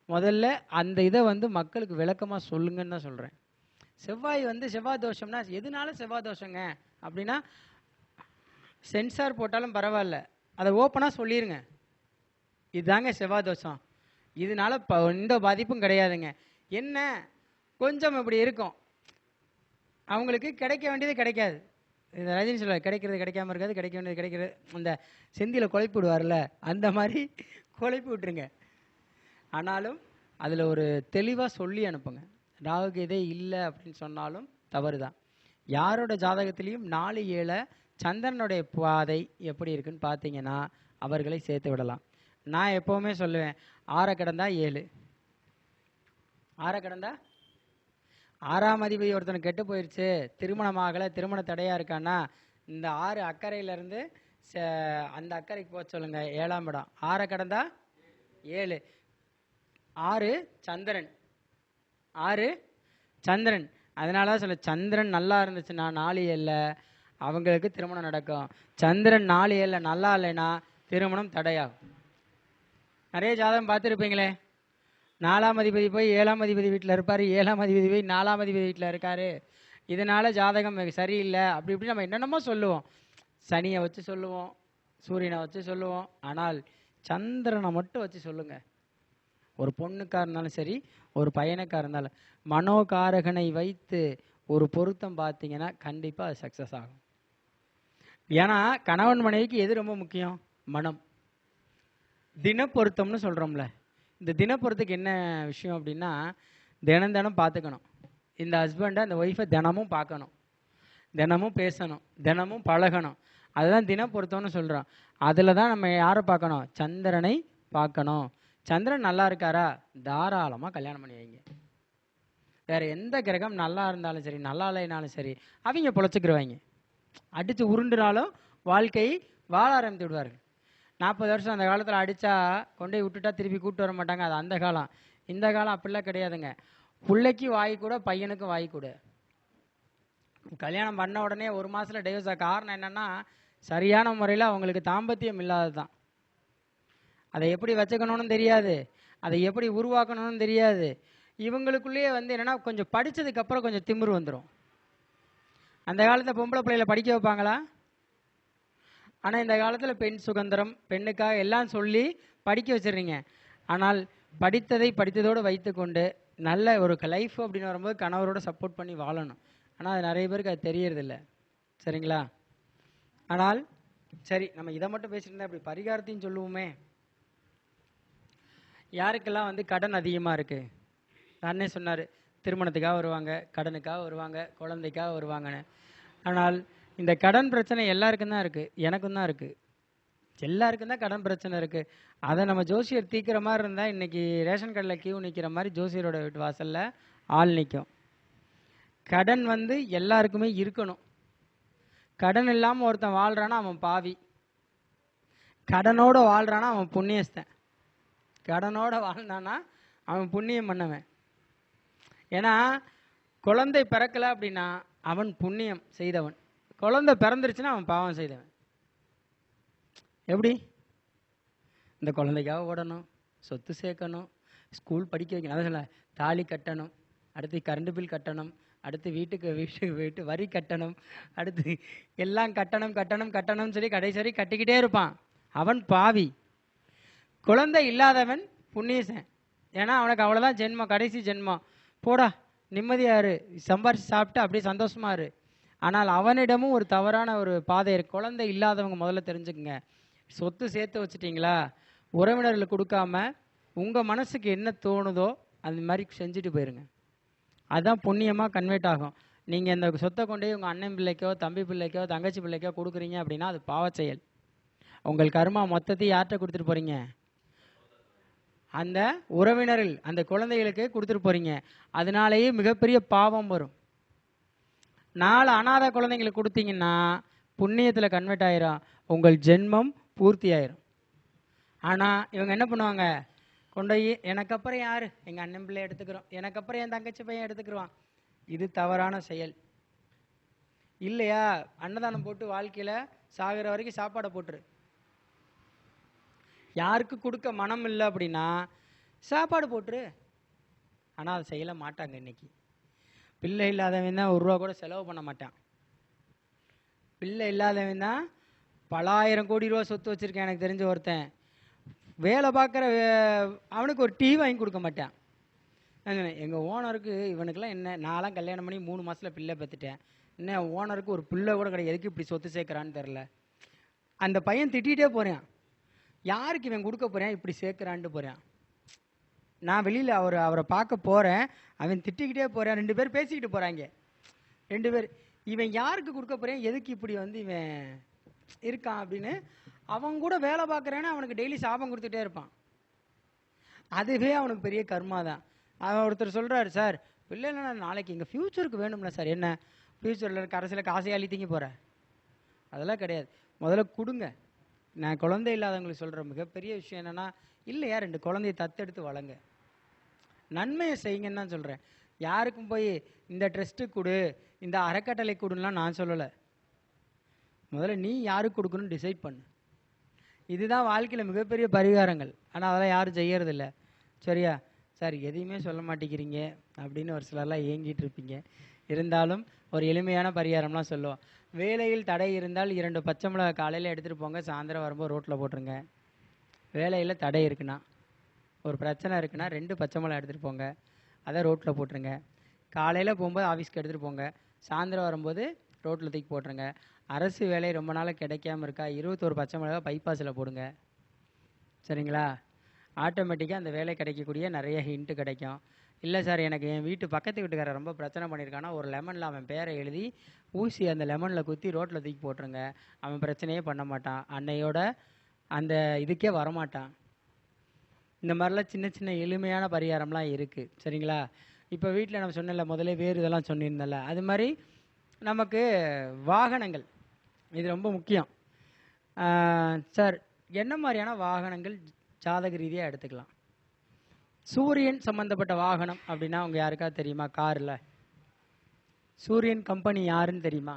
முதல்ல அந்த இதை மக்களுக்கு விளக்கமாக சொல்லுங்கன்னு தான் சொல்கிறேன். செவ்வாய் செவ்வாய் தோஷம்னா எதனால செவ்வாய் தோஷங்க அப்படின்னா, சென்சார் போட்டாலும் பரவாயில்ல, அதை ஓப்பனாக சொல்லிடுங்க, இதுதாங்க செவ்வாய் தோஷம், இதனால எந்த பாதிப்பும் கிடையாதுங்க. என்ன கொஞ்சம் இப்படி இருக்கும், அவங்களுக்கு கிடைக்க வேண்டியது கிடைக்காது. இந்த ரஜினி சொல்ல, கிடைக்கிறது கிடைக்காம இருக்காது, கிடைக்க வேண்டியது கிடைக்கிறது. அந்த செந்தியில் குழப்பி விடுவார்ல, அந்த மாதிரி குழப்பி விட்டுருங்க. ஆனாலும் அதில் ஒரு தெளிவாக சொல்லி அனுப்புங்க. ராகு இதே இல்லை அப்படின்னு சொன்னாலும் தவறு தான். யாரோட ஜாதகத்திலையும் 4 7 சந்திரனுடைய பாதை எப்படி இருக்குன்னு பார்த்தீங்கன்னா அவர்களை சேர்த்து விடலாம். நான் எப்போவுமே சொல்லுவேன், 6 கடந்தா 7, 6 கடந்தா 6ஆம் அதிபதி ஒருத்தனை கெட்டு போயிடுச்சு, திருமணமாகலை, திருமண தடையாக இருக்கான்னா இந்த 6 அக்கறையிலேருந்து அந்த அக்கறைக்கு போக சொல்லுங்க. 7ஆம் இடம் 6 கடந்தா 7. 6 சந்திரன், 6 சந்திரன். அதனால தான் சொல்ல, சந்திரன் நல்லா இருந்துச்சுன்னா 4 7 அவங்களுக்கு திருமணம் நடக்கும். சந்திரன் 4 7 நல்லா இல்லைன்னா திருமணம் தடையாகும். நிறைய ஜாதகம் பார்த்துருப்பீங்களே, 4ஆம் அதிபதி போய் 7ஆம் அதிபதி வீட்டில் இருப்பார், 7ஆம் அதிபதி போய் 4ஆம் அதிபதி வீட்டில் இருக்காரு, இதனால ஜாதகம் சரியில்லை அப்படி இப்படி நம்ம என்னென்னமோ சொல்லுவோம். சனியை வச்சு சொல்லுவோம், சூரியனை வச்சு சொல்லுவோம். ஆனால் சந்திரனை மட்டும் வச்சு சொல்லுங்க. ஒரு பொண்ணுக்காக இருந்தாலும் சரி, ஒரு பையனுக்காக இருந்தாலும் மனோகாரகனை வைத்து ஒரு பொருத்தம் பார்த்தீங்கன்னா கண்டிப்பாக அது சக்ஸஸ் ஆகும். ஏன்னா கணவன் மனைவிக்கு எது ரொம்ப முக்கியம்? மனம். தினப்பொருத்தம்னு சொல்கிறோம்ல, இந்த தினப்பொருத்துக்கு என்ன விஷயம் அப்படின்னா, தினம் பார்த்துக்கணும். இந்த ஹஸ்பண்டை அந்த ஒய்ஃபை தினமும் பார்க்கணும், தினமும் பேசணும், தினமும் பழகணும். அதுதான் தினப்பொருத்தம்னு சொல்கிறோம். அதில் தான் நம்ம யாரை பார்க்கணும்? சந்திரனை பார்க்கணும். சந்திரன் நல்லா இருக்காரா, தாராளமாக கல்யாணம் பண்ணி வைங்க. வேற எந்த கிரகம் நல்லா இருந்தாலும் சரி, நல்லா இல்லைனாலும் சரி, அவங்க பொழைச்சிக்கிருவாங்க. அடித்து உருண்டுனாலும் வாழ்க்கையை வாழ ஆரம்பித்து விடுவார்கள். 40 வருஷம் அந்த காலத்தில் அடித்தா கொண்டு போய் விட்டுட்டா திருப்பி கூப்பிட்டு வர மாட்டாங்க. அது அந்த காலம். இந்த காலம் அப்படிலாம் கிடையாதுங்க. பிள்ளைக்கு வாய் கூட, பையனுக்கும் வாய் கூட. கல்யாணம் பண்ண உடனே 1 மாதத்தில் டைவர்ஸ். காரணம் என்னென்னா, சரியான முறையில் அவங்களுக்கு தாம்பத்தியம் இல்லாதது தான். அதை எப்படி வச்சுக்கணும்னு தெரியாது, அதை எப்படி உருவாக்கணும்னு தெரியாது. இவங்களுக்குள்ளேயே என்னென்னா, கொஞ்சம் படித்ததுக்கப்புறம் கொஞ்சம் திமிரு வந்துடும். அந்த காலத்தில் பொம்பளை பிள்ளைகளை படிக்க வைப்பாங்களா? ஆனால் இந்த காலத்தில் பெண் சுதந்திரம், பெண்ணுக்காக எல்லாம் சொல்லி படிக்க வச்சிடுறீங்க. ஆனால் படித்ததை படித்ததோடு வைத்துக்கொண்டு நல்ல ஒரு லைஃப் அப்படின்னு வரும்போது கணவரோட சப்போர்ட் பண்ணி வாழணும். ஆனால் அது நிறைய பேருக்கு அது தெரியறதில்ல. சரிங்களா? ஆனால் சரி, நம்ம இதை மட்டும் பேசிட்டு இருந்தால் அப்படி பரிகாரத்தையும் சொல்லுவோமே. யாருக்கெல்லாம் கடன் அதிகமாக இருக்குது? அண்ணே சொன்னார், திருமணத்துக்காக வருவாங்க, கடனுக்காக வருவாங்க, குழந்தைக்காக வருவாங்கன்னு. ஆனால் இந்த கடன் பிரச்சனை எல்லாருக்கும் தான் இருக்குது, எனக்கும் தான் இருக்குது, எல்லாருக்கும் தான் கடன் பிரச்சனை இருக்குது. அதை நம்ம ஜோசியர் தீக்கிற மாதிரி இருந்தால் இன்றைக்கி ரேஷன் கடையில் கியூ நிற்கிற மாதிரி ஜோசியரோட வீட்டு வாசலில் ஆள் நிற்கும். கடன் எல்லாருக்குமே இருக்கணும். கடன் இல்லாமல் ஒருத்தன் வாழ்கிறானா அவன் பாவி, கடனோடு வாழ்கிறானா அவன் புண்ணியஸ்தன். கடனோட வாழ்ந்தானா அவன் புண்ணியம் பண்ணவன். ஏன்னா குழந்தை பிறக்கலை அப்படின்னா அவன் புண்ணியம் செய்தவன், குழந்தை பிறந்துருச்சுன்னா அவன் பாவம் செய்தவன். எப்படி? இந்த குழந்தைக்காக ஓடணும், சொத்து சேர்க்கணும், ஸ்கூல் படிக்க வைக்கணும். அதான் சொல்ல, தாலி கட்டணும், அடுத்து கரண்ட் பில் கட்டணும், அடுத்து வீட்டு வரி கட்டணும், அடுத்து எல்லாம் கட்டணும் கட்டணும் கட்டணும்னு சொல்லி கடைசி வரை கட்டிக்கிட்டே இருப்பான். அவன் பாவி. குழந்தை இல்லாதவன் புண்ணியசன். ஏன்னா அவனுக்கு அவ்வளோதான் ஜென்மம், கடைசி ஜென்மம். போடா நிம்மதியாரு, சம்பாரிச்சு சாப்பிட்டு அப்படியே சந்தோஷமா இரு. ஆனால் அவனிடமும் ஒரு தவறான ஒரு பாதை இருக்கு. குழந்தை இல்லாதவங்க முதல்ல தெரிஞ்சுக்குங்க. சொத்து சேர்த்து வச்சுட்டிங்களா, உறவினர்களுக்கு கொடுக்காம உங்கள் மனசுக்கு என்ன தோணுதோ அந்த மாதிரி செஞ்சுட்டு போயிருங்க. அதுதான் புண்ணியமாக கன்வெர்ட் ஆகும். நீங்கள் இந்த சொத்தை கொண்டே உங்கள் அண்ணன் பிள்ளைக்கோ தம்பி பிள்ளைக்கோ தங்கச்சி பிள்ளைக்கோ கொடுக்குறீங்க அப்படின்னா அது பாவ செயல். உங்கள் கர்மா மொத்தத்தையும் யார்கிட்ட கொடுத்துட்டு போகிறீங்க? அந்த உறவினர்கள், அந்த குழந்தைகளுக்கு கொடுத்துட்டு போகிறீங்க. அதனாலேயே மிகப்பெரிய பாவம் வரும். 4 அனாதை குழந்தைங்களுக்கு கொடுத்தீங்கன்னா புண்ணியத்தில் கன்வெர்ட் ஆயிரும், உங்கள் ஜென்மம் பூர்த்தி ஆயிரும். ஆனால் இவங்க என்ன பண்ணுவாங்க, கொண்டு போய் எனக்கு அப்புறம் யார், எங்கள் அண்ணன் பிள்ளை எடுத்துக்கிறோம், எனக்கு அப்புறம் என் தங்கச்சி பையன் எடுத்துக்கிடுவான். இது தவறான செயல் இல்லையா? அன்னதானம் போட்டு வாழ்க்கையில் சாகிற வரைக்கும் சாப்பாடை போட்டுரு. யாருக்கு கொடுக்க மனம் இல்லை அப்படின்னா சாப்பாடு போட்டுரு. ஆனால் அதை செய்யல மாட்டாங்க. இன்னைக்கு பிள்ளை இல்லாதவன் தான் 1 ரூபா கூட செலவு பண்ண மாட்டான். பிள்ளை இல்லாதவன் தான் பல 1000 கோடி ரூபா சொத்து வச்சுருக்கேன். எனக்கு தெரிஞ்ச ஒருத்தன் வேலை பார்க்குற அவனுக்கு ஒரு டீ வாங்கி கொடுக்க மாட்டான். எங்கள் ஓனருக்கு இவனுக்கெல்லாம் என்ன, நான்லாம் கல்யாணம் பண்ணி 3 மாதத்தில் பிள்ளை பெற்றுட்டேன், என்ன ஓனருக்கு ஒரு பிள்ளை கூட கிடையாது, எதுக்கு இப்படி சொத்து சேர்க்குறான்னு தெரில. அந்த பையன் திட்டிகிட்டே போகிறேன், யாருக்கு இவன் கொடுக்க போகிறேன் இப்படி சேர்க்குறான்ட்டு போகிறேன். நான் வெளியில் அவரை பார்க்க போகிறேன், அவன் திட்டிக்கிட்டே போகிறேன். 2 பேர் பேசிக்கிட்டு போகிறாங்க. 2 பேர், இவன் யாருக்கு கொடுக்க போகிறேன், எதுக்கு இப்படி இவன் இருக்கான் அப்படின்னு. அவன் கூட வேலை பார்க்குறேன்னு அவனுக்கு டெய்லி சாபம் கொடுத்துட்டே இருப்பான். அதுவே அவனுக்கு பெரிய கர்மா தான். அவன் ஒருத்தர் சொல்கிறாரு, சார் பிள்ளை இல்லைன்னா நாளைக்கு எங்கள் ஃப்யூச்சருக்கு வேணும்ல சார். என்ன ஃப்யூச்சரில் இருக்க அரசியல் காசையை அழித்திங்க போகிறேன்? அதெல்லாம் கிடையாது, முதல்ல கொடுங்க. நான் குழந்தை இல்லாதவங்களுக்கு சொல்கிற மிகப்பெரிய விஷயம் என்னென்னா, இல்லையா 2 குழந்தைய தத்தெடுத்து வளங்க, நன்மையை செய்யுங்கன்னு தான் சொல்கிறேன். யாருக்கும் போய் இந்த ட்ரஸ்ட்டு கொடு, இந்த அறக்கட்டளை கொடுலாம் நான் சொல்லலை. முதல்ல நீ யாருக்கு கொடுக்கணும்னு டிசைட் பண்ணு. இதுதான் வாழ்க்கையில் மிகப்பெரிய பரிகாரங்கள். ஆனால் அதெல்லாம் யாரும் செய்யறதில்ல. சரியா? சார் எதையுமே சொல்ல மாட்டேங்கிறீங்க அப்படின்னு ஒரு சிலர்லாம் ஏங்கிட்டு இருப்பீங்க. இருந்தாலும் ஒரு எளிமையான பரிகாரம்லாம் சொல்லுவோம். வேலையில் தடை இருந்தால் 2 பச்சை மிளகா காலையில் எடுத்துகிட்டு போங்க, சாயந்தரம் வரும்போது ரோட்டில் போட்டுருங்க. வேலையில் தடை இருக்குன்னா, ஒரு பிரச்சனை இருக்குன்னா 2 பச்சை மிளகா எடுத்துகிட்டு போங்க, அதை ரோட்டில் போட்டுருங்க. காலையில் போகும்போது ஆஃபீஸ்க்கு எடுத்துகிட்டு போங்க, சாயந்தரம் வரும்போது ரோட்டில் தூக்கி போட்டுருங்க. அரசு வேலை ரொம்ப நாள் கிடைக்காம இருக்கா, 21 பச்சை மிளகா பைபாஸில் போடுங்க. சரிங்களா? ஆட்டோமேட்டிக்காக அந்த வேலை கிடைக்கக்கூடிய நிறைய ஹிண்ட்டு கிடைக்கும். இல்லை சார் எனக்கு என் வீட்டு பக்கத்து வீட்டுக்காரர் ரொம்ப பிரச்சனை பண்ணியிருக்கானா, ஒரு லெமனில் அவன் பேரை எழுதி ஊசி அந்த லெமனில் குத்தி ரோட்டில் தூக்கி போட்டுருங்க. அவன் பிரச்சனையே பண்ண மாட்டான், அன்னையோட அந்த இதுக்கே வரமாட்டான். இந்த மாதிரிலாம் சின்ன சின்ன எளிமையான பரிகாரம்லாம் இருக்குது. சரிங்களா? இப்போ வீட்டில் நம்ம சொன்னல முதலே வேறு இதெல்லாம் சொன்னிருந்தல, அது மாதிரி நமக்கு வாகனங்கள் இது ரொம்ப முக்கியம். சார் என்ன மாதிரியான வாகனங்கள் ஜாதக ரீதியாக எடுத்துக்கலாம்? சூரியன் சம்மந்தப்பட்ட வாகனம் அப்படின்னா உங்கள் யாருக்காவது தெரியுமா? காரில் சூரியன் கம்பெனி யாருன்னு தெரியுமா?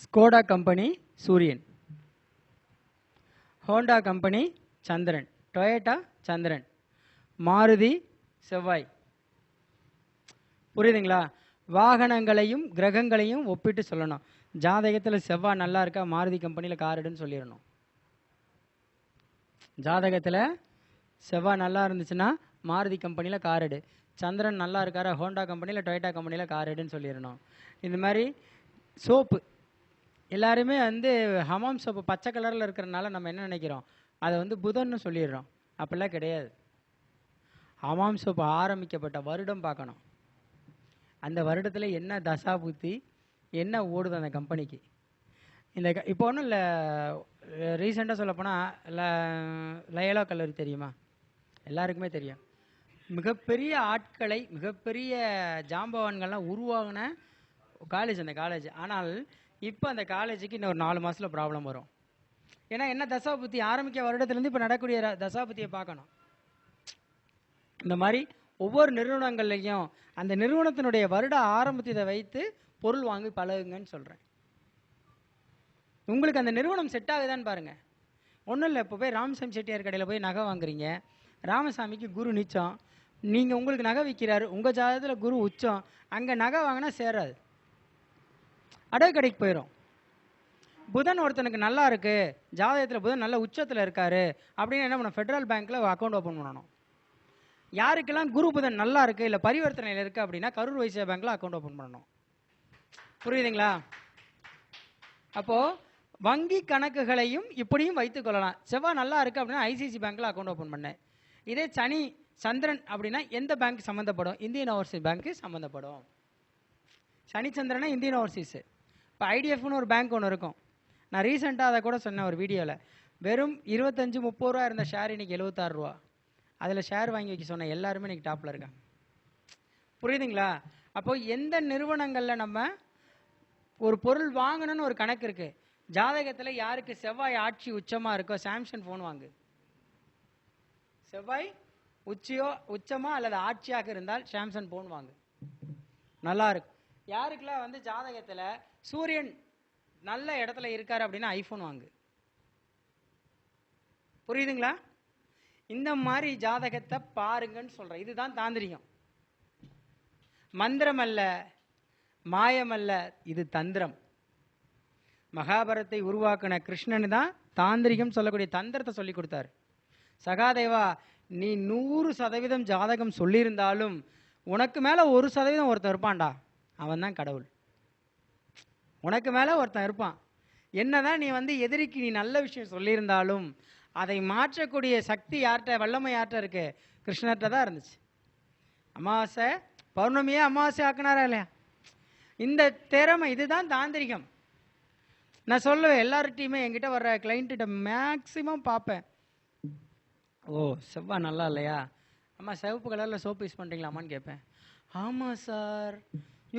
ஸ்கோடா கம்பெனி சூரியன், ஹோண்டா கம்பெனி சந்திரன், டொயோட்டா சந்திரன், மாருதி செவ்வாய். புரியுதுங்களா? வாகனங்களையும் கிரகங்களையும் ஒப்பிட்டு சொல்லணும். ஜாதகத்தில் செவ்வாய் நல்லா இருக்கா, மாருதி கம்பெனியில் கார் எடுன்னு சொல்லிடணும். ஜாதகத்தில் செவ்வாய் நல்லா இருந்துச்சுன்னா மாருதி கம்பெனியில் கார் எடு, சந்திரன் நல்லா இருக்காரா ஹோண்டா கம்பெனியில் டொயோட்டா கம்பெனியில் கார் எடுன்னு சொல்லிடணும். இந்த மாதிரி சோப்பு எல்லாருமே ஹமாம் சோப்பு பச்சை கலரில் இருக்கிறனால நம்ம என்ன நினைக்கிறோம், அதை புதன்னு சொல்லிடுறோம். அப்படிலாம் கிடையாது. ஹமாம் சோப்பு ஆரம்பிக்கப்பட்ட வருடம் பார்க்கணும். அந்த வருடத்தில் என்ன தசா புத்தி என்ன ஓடுது அந்த கம்பெனிக்கு. இப்போ ஒன்றும் இல்லை, ரீசெண்டாக சொல்லப்போனால் லயோலா கல்லூரி தெரியுமா? எல்லாருக்குமே தெரியும். மிகப்பெரிய ஆட்களை மிகப்பெரிய ஜாம்பவான்கள்லாம் உருவாகின காலேஜ் அந்த காலேஜ். ஆனால் இப்போ அந்த காலேஜுக்கு இன்னும் ஒரு 4 மாதத்தில் ப்ராப்ளம் வரும். ஏன்னா என்ன தசா புத்தி ஆரம்பிக்க வருடத்துலேருந்து இப்போ நடக்கூடிய தசா புத்தியை பார்க்கணும். இந்த மாதிரி ஒவ்வொரு நிறுவனங்கள்லையும் அந்த நிறுவனத்தினுடைய வருட ஆரம்பத்தை வைத்து பொருள் வாங்கி பழகுங்கன்னு சொல்கிறேன். உங்களுக்கு அந்த நிறுவனம் செட் ஆகுதான்னு பாருங்கள். ஒன்றும் இல்லை, இப்போ போய் ராமசாமி செட்டியார் கடையில் போய் நகை வாங்குறீங்க. ராமசாமிக்கு குரு நீச்சம், நீங்கள் உங்களுக்கு நகை விற்கிறாரு, உங்கள் ஜாதகத்தில் குரு உச்சம், அங்கே நகை வாங்கினா சேராது, அடகு கடைக்கு போயிடும். புதன் ஒருத்தனுக்கு நல்லா இருக்கு, ஜாதகத்தில் புதன் நல்ல உச்சத்தில் இருக்காரு அப்படின்னு என்ன பண்ணணும், ஃபெடரல் பேங்க்கில் அக்கௌண்ட் ஓப்பன் பண்ணணும். யாருக்கெல்லாம் குரு புதன் நல்லா இருக்கு இல்லை பரிவர்த்தனையில் இருக்குது அப்படின்னா கரூர் வைசியா பேங்க்கில் அக்கௌண்ட் ஓப்பன் பண்ணணும். புரியுதுங்களா? அப்போது வங்கி கணக்குகளையும் இப்படியும் வைத்துக் கொள்ளலாம். செவ்வாய் நல்லா இருக்குது அப்படின்னா ஐசிசி பேங்க்கில் அக்கௌண்ட் ஓப்பன் பண்ணேன். இதே சனி சந்திரன் அப்படின்னா எந்த பேங்க் சம்மந்தப்படும், இந்தியன் ஓவர்சீஸ் பேங்க்கு சம்மந்தப்படும். சனி சந்திரனா இந்தியன் ஓவர்சீஸு. இப்போ ஐடிஎஃப்னு ஒரு பேங்க் ஒன்று இருக்கும், நான் ரீசெண்டாக அதை கூட சொன்னேன் ஒரு வீடியோவில். வெறும் 25-30 ரூபா இருந்த ஷேர் இன்றைக்கி 76 ரூபா. அதில் ஷேர் வாங்கி வைக்க சொன்ன எல்லாருமே இன்றைக்கி டாப்பில் இருக்காங்க. புரியுதுங்களா? அப்போது எந்த நிறுவனங்களில் நம்ம ஒரு பொருள் வாங்கணும்னு ஒரு கணக்கு இருக்குது. ஜாதகத்தில் யாருக்கு செவ்வாய் ஆட்சி உச்சமாக இருக்கோ சாம்சங் ஃபோன் வாங்கு. செவ்வாய் உச்சமாக அல்லது ஆட்சியாக இருந்தால் சாம்சங் ஃபோன் வாங்கு, நல்லா இருக்கும். யாருக்கெல்லாம் வந்து ஜாதகத்தில் சூரியன் நல்ல இடத்துல இருக்காரு அப்படின்னா ஐஃபோன் வாங்கு. புரியுதுங்களா? இந்த மாதிரி ஜாதகத்தை பாருங்கன்னு சொல்கிறேன். இதுதான் தாந்திரிகம். மந்திரம் அல்ல, மாயம் அல்ல, இது தந்திரம். மகாபாரத்தை உருவாக்கின கிருஷ்ணன் தான் தாந்திரிகம் சொல்லக்கூடிய தந்திரத்தை சொல்லி கொடுத்தாரு. சகாதேவா, நீ 100% ஜாதகம் சொல்லியிருந்தாலும் உனக்கு மேலே 1% ஒருத்தன் இருப்பான்டா, அவன் தான் கடவுள். உனக்கு மேலே ஒருத்தன் இருப்பான். என்னதான் நீ வந்து எதிரிக்கு நீ நல்ல விஷயம் சொல்லியிருந்தாலும் அதை மாற்றக்கூடிய சக்தி யார்கிட்ட, வல்லமை யார்கிட்ட இருக்கு? கிருஷ்ணர்கிட்ட தான் இருந்துச்சு. அமாவாசை பௌர்ணமியே அமாவாசை ஆக்கினாரா இல்லையா? இந்த திறமை, இதுதான் தாந்திரிகம். நான் சொல்லுவேன் எல்லார்ட்டையுமே, என்கிட்ட வர்ற கிளைண்ட்டிட்ட மேக்சிமம் பார்ப்பேன், ஓ செவ்வாய் நல்லா இல்லையா, அம்மா சிவப்பு கலரில் சோப்பு யூஸ் பண்ணுறீங்களாமான்னு கேட்பேன். ஆமாம் சார்.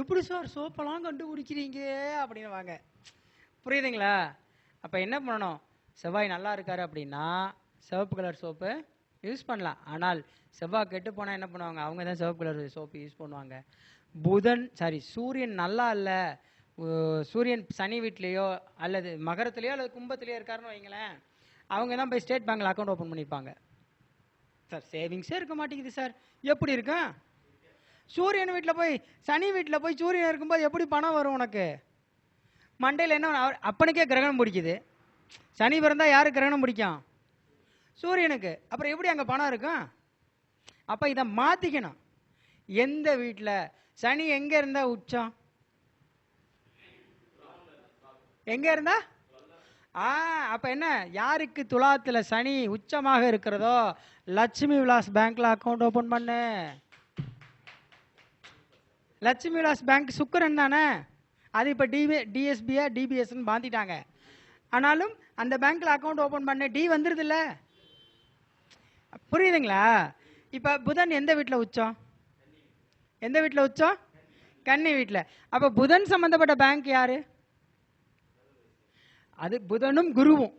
எப்படி சார் சோப்பெல்லாம் கண்டுபிடிக்கிறீங்க அப்படின்னு வாங்க. புரியுதுங்களா? அப்போ என்ன பண்ணணும், செவ்வாய் நல்லா இருக்காரு அப்படின்னா சிவப்பு கலர் சோப்பு யூஸ் பண்ணலாம். ஆனால் செவ்வாய் கெட்டு போனால் என்ன பண்ணுவாங்க, அவங்க தான் சிவப்பு கலர் சோப்பு யூஸ் பண்ணுவாங்க. சூரியன் நல்லா இல்லை, சூரியன் சனி வீட்லேயோ அல்லது மகரத்துலேயோ அல்லது கும்பத்துலேயோ இருக்காருன்னு வைங்களேன், அவங்க தான் போய் ஸ்டேட் பேங்க்கில் அக்கௌண்ட் ஓப்பன் பண்ணியிருப்பாங்க. சார் சேவிங்ஸே இருக்க மாட்டேங்குது சார். எப்படி இருக்கும்? சூரியன் வீட்டில் போய் சனி வீட்டில் போய் சூரியன் இருக்கும்போது எப்படி பணம் வரும் உனக்கு? மண்டையில் என்ன, அப்பனுக்கே கிரகணம் பிடிக்குது. சனி பிறந்தா யாருக்கு கிரகணம் பிடிக்கும்? சூரியனுக்கு. அப்புறம் எப்படி அங்கே பணம் இருக்கும்? அப்போ இதை மாற்றிக்கணும். எந்த வீட்டில் சனி எங்கே இருந்தா உச்சம், எங்கே இருந்தா அப்போ என்ன, யாருக்கு துலாத்தில் சனி உச்சமாக இருக்கிறதோ லட்சுமி விலாஸ் பேங்க்ல அக்கௌண்ட் ஓப்பன் பண்ணு. லட்சுமி விலாஸ் பேங்க் சுக்கரன் தானே, அது இப்போ டிஎஸ்பியா டிபிஎஸ்ன்னு மாற்றிட்டாங்க. ஆனாலும் அந்த பேங்க்ல அக்கௌண்ட் ஓப்பன் பண்ண டி வந்துருது இல்ல. புரியுதுங்களா? இப்போ புதன் எந்த வீட்டில் உச்சம், எந்த வீட்டில் உச்சம்? கன்னி வீட்டில். அப்போ புதன் சம்பந்தப்பட்ட பேங்க் யாரு? அது புதனும் குருவும்.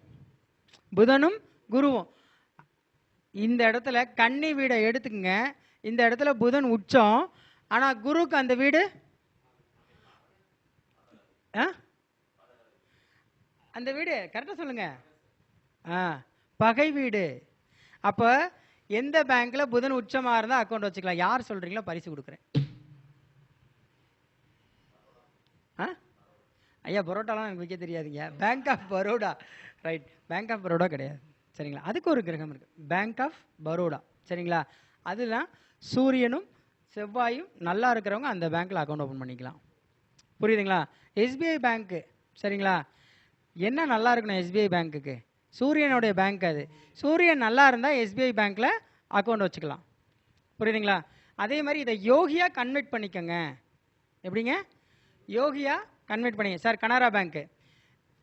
புதனும் குருவும். இந்த இடத்துல கன்னி வீடை எடுத்துக்கங்க, இந்த இடத்துல புதன் உச்சம், ஆனால் குருக்கு அந்த வீடு அந்த வீடு கரெக்டாக சொல்லுங்க, பகை வீடு. அப்போ எந்த பேங்க்ல புதன் உச்சமாக இருந்தால் அக்கௌண்ட் வச்சுக்கலாம். யார் சொல்றீங்களோ பரிசு கொடுக்குறேன். ஐயா பரோட்டாலாம் எனக்கு வைக்க தெரியாதுங்க. பேங்க் ஆஃப் பரோடா, ரைட், பேங்க் ஆஃப் பரோடா கிடையாது சரிங்களா, அதுக்கு ஒரு கிரகம் இருக்கு, பேங்க் ஆஃப் பரோடா சரிங்களா. அதெல்லாம் சூரியனும் செவ்வாயும் நல்லா இருக்கிறவங்க அந்த பேங்க்ல அக்கௌண்ட் ஓப்பன் பண்ணிக்கலாம். புரியுதுங்களா? எஸ்பிஐ பேங்க்கு சரிங்களா, என்ன நல்லா இருக்கணும் எஸ்பிஐ பேங்க்குக்கு, சூரியனுடைய பேங்க் அது. சூரியன் நல்லா இருந்தால் எஸ்பிஐ பேங்க்ல அக்கௌண்ட் வச்சுக்கலாம். புரியுதுங்களா? அதே மாதிரி இதை யோகியா கன்வெர்ட் பண்ணிக்கோங்க. எப்படிங்க யோகியா கன்வெர்ட் பண்ணிங்க? சார் கனரா பேங்க்கு,